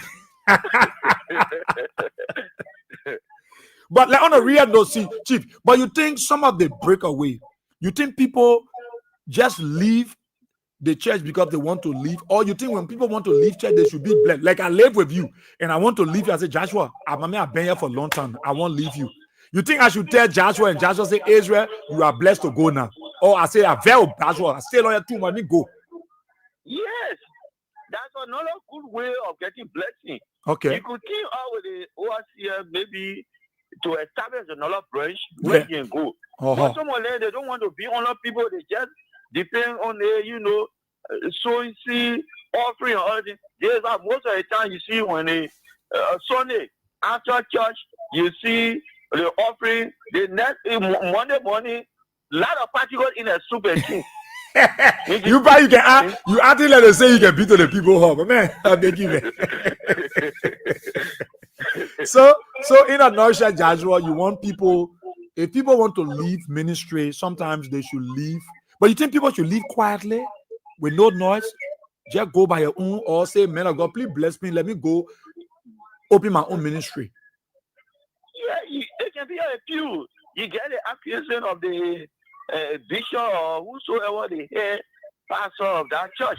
But like on a real note, see, Chief, but you think some of the breakaway, You think people just leave the church because they want to leave, or you think when people want to leave church they should be blessed? Like I live with you and I want to leave you. I say, Joshua, I've been here for a long time. I won't leave you. You think I should tell Joshua and Joshua say, Israel, you are blessed to go now? Or I say, I very Joshua, I stay on here 2 months, go. Yes, that's another good way of getting blessing. Okay. You could team out with the overseer maybe to establish another branch where you can go. But some of them, they don't want to be on people. They just depend on the, sowing seed, offering, and all this. Yes, most of the time you see when Sunday after church, you see the offering. The next Monday morning, a lot of particles in a soup and tea. You actually let us say you can beat to the people home, man. I beg you, man. So in a nutshell, Joshua, you want people. If people want to leave ministry, sometimes they should leave. But you think people should leave quietly, with no noise? Just go by your own, or say, man of God, please bless me. Let me go open my own ministry. Yeah, it can be a few. You get the accusation of the bishop or whosoever the head pastor of that church.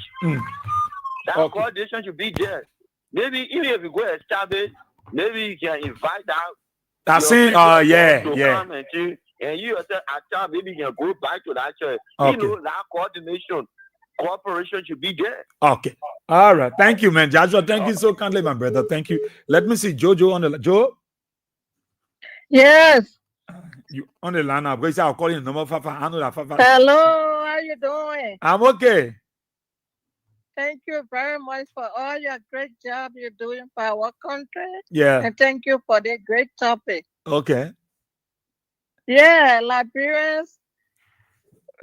That coordination should be there. Maybe even if you go establish, maybe you can invite out. That's it. Come and you yourself at time, maybe you can go back to that church. Okay. That coordination, cooperation should be there. Okay. All right. Thank you, man. Joshua, thank you so kindly, my brother. Thank you. Let me see Jojo on the Joe. Yes. You on the line now because I'll call you number 5. I know that 5. Hello, how you doing? I'm okay. Thank you very much for all your great job you're doing for our country. Yeah. And thank you for the great topic. Okay. Yeah, Liberians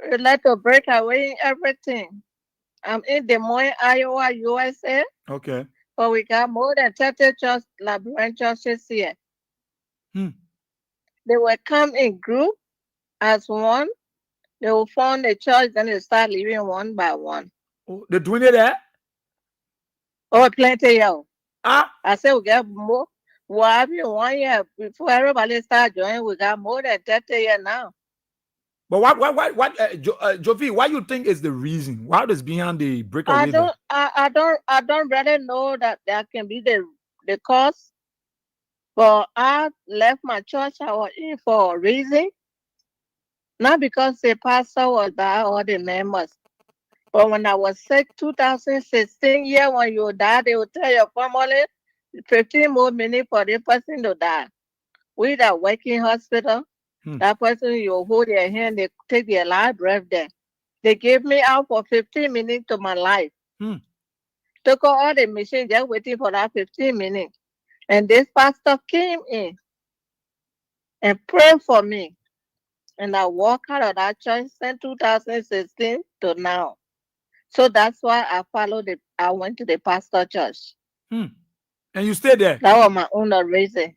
would like to break away in everything. I'm in Des Moines, Iowa, USA. Okay. But we got more than 30 Liberian churches here. They will come in group as one. They will form a church, then they start living one by one. Oh, they're doing it there? Oh, plenty, yo. I say we got more. We have been 1 year before everybody start joining. We got more than 30 years now. But what, Jovi, what you think is the reason? What is behind the breakaway? I don't really know that can be the cause. But I left my church. I was in for a reason. Not because the pastor was bad or the members. But when I was sick, 2016 year, when you die, they will tell your family 15 more minutes for the person to die. We that work in hospital, that person, you hold their hand, they take their life breath there. They gave me out for 15 minutes to my life. Took all the machine, just waiting for that 15 minutes. And this pastor came in and prayed for me. And I walked out of that church since 2016 to now. So that's why I went to the pastor church. And you stayed there? That was my own reason.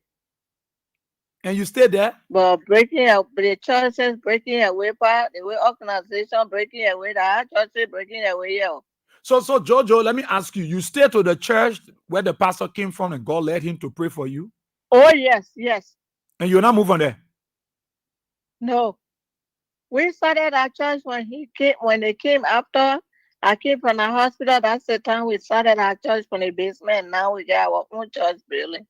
And you stayed there? But the churches breaking away, the way organization breaking away, the churches breaking away, yeah. So Jojo, let me ask you, you stayed to the church where the pastor came from and God led him to pray for you? Oh, yes. And you're not moving there? No. We started our church when they came after I came from the hospital. That's the time we started our church from the basement. Now we got our own church building.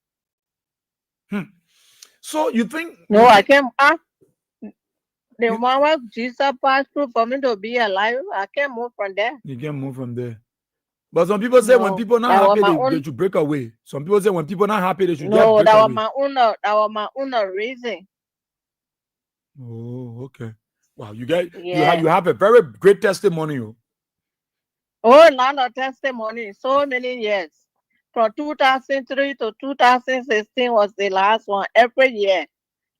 So you think? No, I came up. The moment Jesus passed through for me to be alive, I can't move from there. You can't move from there. But some people say when people not happy, they should break away. Some people say when people not happy, they should just break away. That was my own reason. Oh, okay. Wow, you have a very great testimony. Oh, a lot of testimony. So many years. From 2003 to 2016 was the last one. Every year,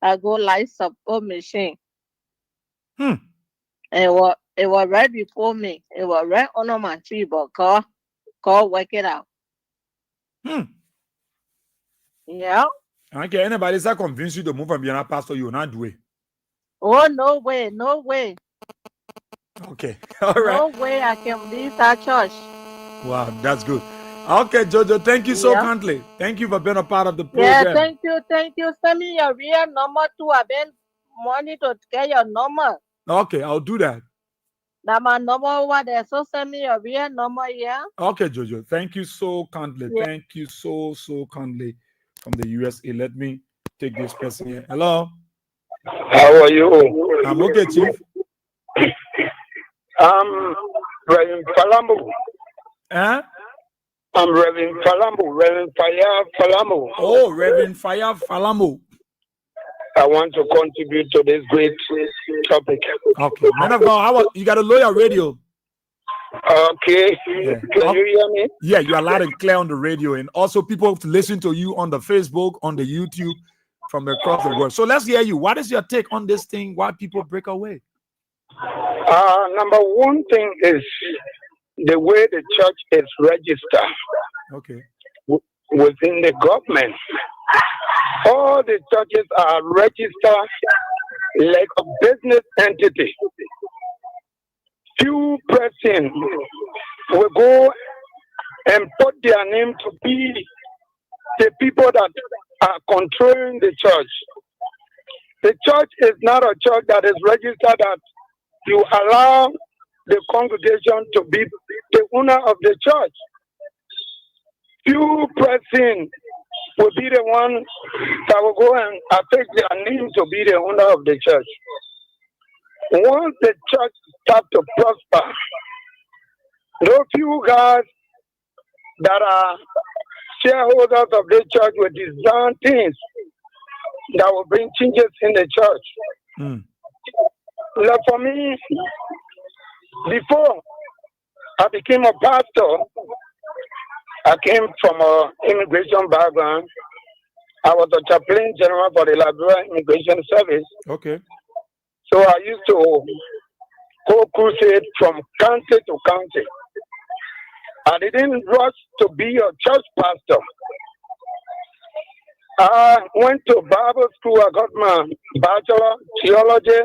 I go live support machine. And it was right before me. It was right under my tree, but God work it out. Yeah. Okay, anybody that convince you to move from being a pastor, you will not do it. Oh, no way. Okay, all right. No way I can leave that church. Wow, that's good. Okay, Jojo, thank you so kindly. Thank you for being a part of the program. Yeah, thank you. Send me your real number too. I've been wanting to get your number. Okay, I'll do that. Now my number over there, so send me your real number here. Okay, Jojo. Thank you so kindly. Yeah. Thank you so kindly from the USA. Let me take this person here. Hello. How are you? I'm okay, Chief. I'm Reverend Falambo. Huh? I'm Reverend Falambo, Reverend Fire Falamo. Oh, Reverend Fire Falamo. I want to contribute to this great topic. Okay. Man of God, you got a lawyer radio? Okay. Yeah. Can you hear me? Yeah, you are loud and clear on the radio. And also people to listen to you on the Facebook, on the YouTube, from across the world. So let's hear you. What is your take on this thing? Why people break away? Number one thing is the way the church is registered. Okay. Within the government. All the churches are registered like a business entity. Few persons will go and put their name to be the people that are controlling the church. The church is not a church that is registered that you allow the congregation to be the owner of the church. Few persons will be the one that will go and affect their name to be the owner of the church. Once the church starts to prosper, those few guys that are shareholders of the church will design things that will bring changes in the church. Like for me, before I became a pastor, I came from an immigration background. I was a chaplain general for the Liberia Immigration Service. Okay. So I used to go crusade from county to county. I didn't rush to be a church pastor. I went to Bible school. I got my bachelor theology.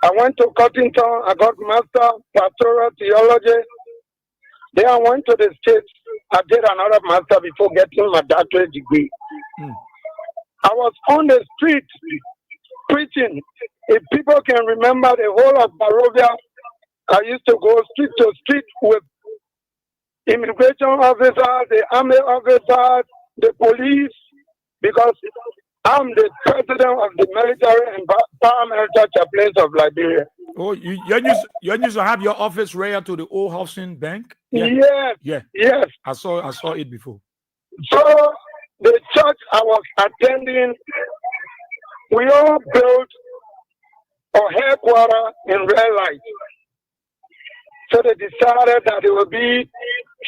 I went to Cottington. I got master pastoral theology. Then I went to the States. I did another master before getting my doctorate degree. I was on the street preaching. If people can remember the whole of Barovia, I used to go street to street with immigration officers, the army officers, the police, because I'm the president of the military and paramilitary chaplains of Liberia. Oh, you used to have your office right to the old housing bank? Yeah. Yes. I saw it before. So the church I was attending, we all built a headquarters in Red Light. So they decided that it would be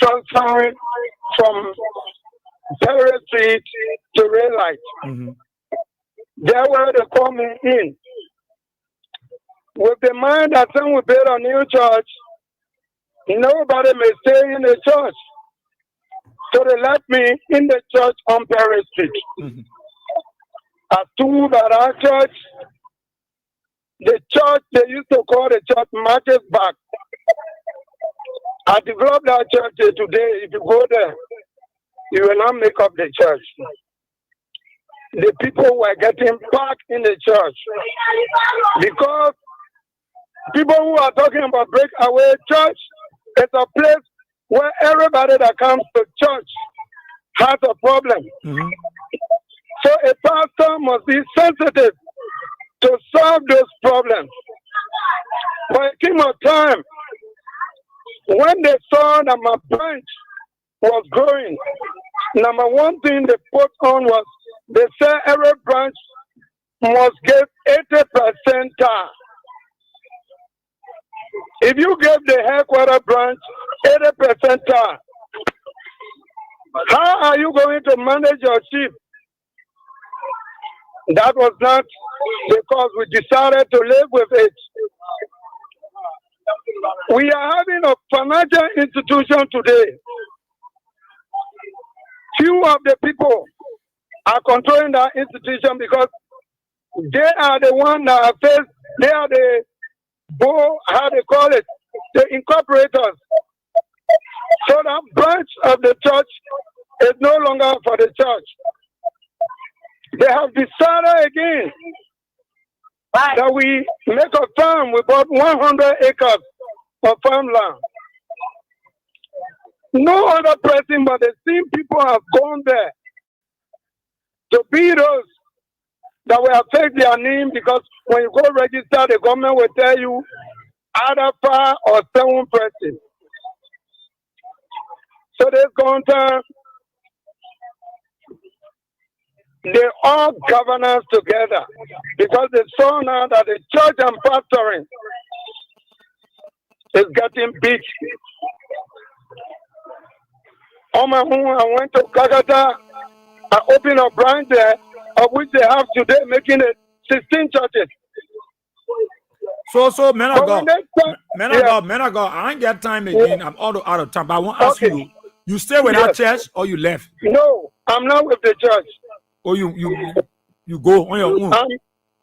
transferring from Perry Street to Red Light. There were they call me in. With the mind that some will build a new church, nobody may stay in the church. So they left me in the church on Perry Street. I stood at our church. The church they used to call the church marches back. I developed that church today. If you go there, you will not make up the church. The people were getting packed in the church because people who are talking about breakaway church, it's a place where everybody that comes to church has a problem. So a pastor must be sensitive to solve those problems. But it came a time when they saw that my branch was growing, number one thing they put on was they said every branch must give 80% tar. If you give the headquarter branch 80% tar, how are you going to manage your sheep? That was not because we decided to live with it. We are having a financial institution today. Few of the people are controlling that institution because they are the one that are faced, they are the how they call it, the incorporators. So that branch of the church is no longer for the church. They have decided again that we make a farm. We bought 100 acres of farmland. No other person but the same people have gone there to be those that will affect their name, because when you go register, the government will tell you either 5 or 7 persons. So this content, they all governance together, because they saw now that the church and pastoring is getting big. On my own, I went to Calcutta. I opened a branch there, of which they have today, making it 16 churches. So, man of God, I ain't got time again. I'm out of time. But I want to ask you stay with that church or you left? No, I'm not with the church. Or you go on your own?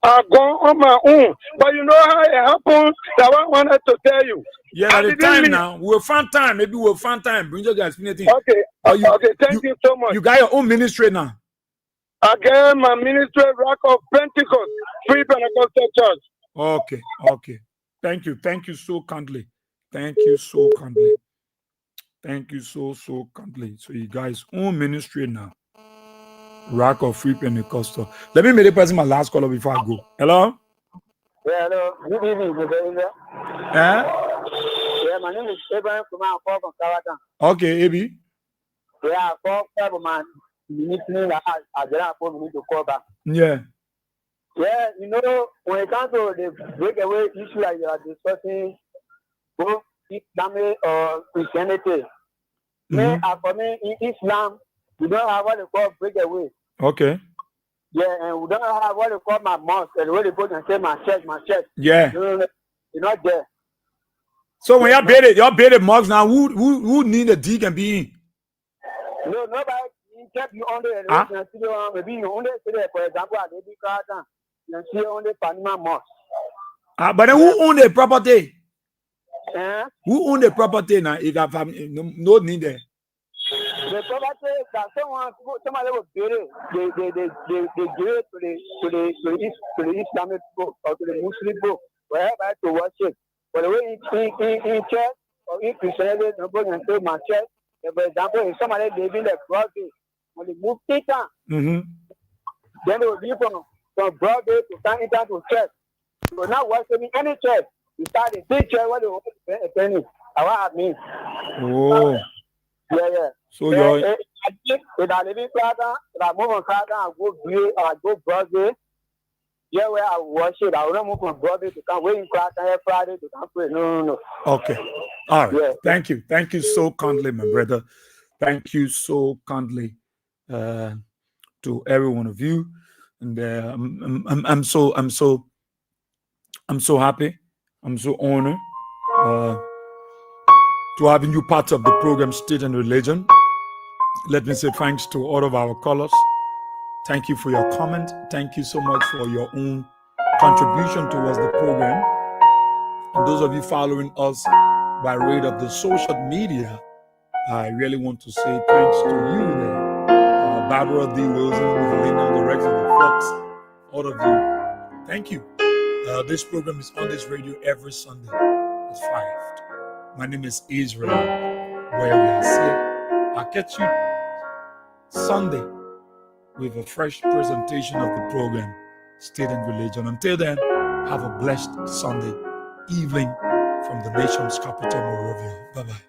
I go on my own. But you know how it happened? That I wanted to tell you. Yeah, at the time now, we'll find time. Maybe we'll find time. Bring your guys. Okay, thank you so much. You got your own ministry now? I got my ministry, Rock of Pentecost, Free Pentecostal Church. Okay. Thank you so kindly. Thank you so kindly. Thank you so kindly. So you guys own ministry now. Rock of Free Pentecostal. Let me make the person my last caller before I go. Hello? Yeah, hello. Good evening, Mr. Yeah, my name is Abraham from Kawatan. Okay, Abi. Yeah, for man. Meeting I need to call back. Yeah. Yeah, you know, when it comes to the breakaway issue like you are discussing, both Islam or Christianity, for me, in Islam, we don't have what they call breakaway. Okay. Yeah, and we don't have what they call my mosque, and where they go and say my church. Yeah. No, you're not there. So when y'all build it mosque now, who need a deacon be in? No, nobody kept you on the maybe you only say that, for example, at the Carter, you see only Panama mosque. But then who own the property? Who own the property now? If I have no need there. The property that somebody will build it, they give it to the Islamic book or to the Muslim book, wherever to worship. But the way in church or in Christianity, nobody can say my church. For example, if somebody living the Broadway, when they move Peter, then they will be from Broadway to turn into church. So now worshiping any church, you start a big church where they will pay a penny. That's what I mean. Oh. Yeah. So you're. If I live in Praga, if I move on Praga, I go Broadway. Yeah, where I worship. I will not move from Broadway to come. Where in Praga every Friday to come pray. No. Okay. All right. Yeah. Thank you. Thank you so kindly, my brother. Thank you so kindly to every one of you. And I'm so happy. I'm so honored to having you part of the program State and Religion. Let me say thanks to all of our callers. Thank you for your comment. Thank you so much for your own contribution towards the program. And those of you following us by way of the social media, I really want to say thanks to you there. Barbara D. Wilson, Helena, the Rex of the Fox, all of you. Thank you. This program is on this radio every Sunday at 5. My name is Israel. I'll catch you Sunday with a fresh presentation of the program, State and Religion. Until then, have a blessed Sunday evening from the nation's capital, Monrovia. Bye-bye.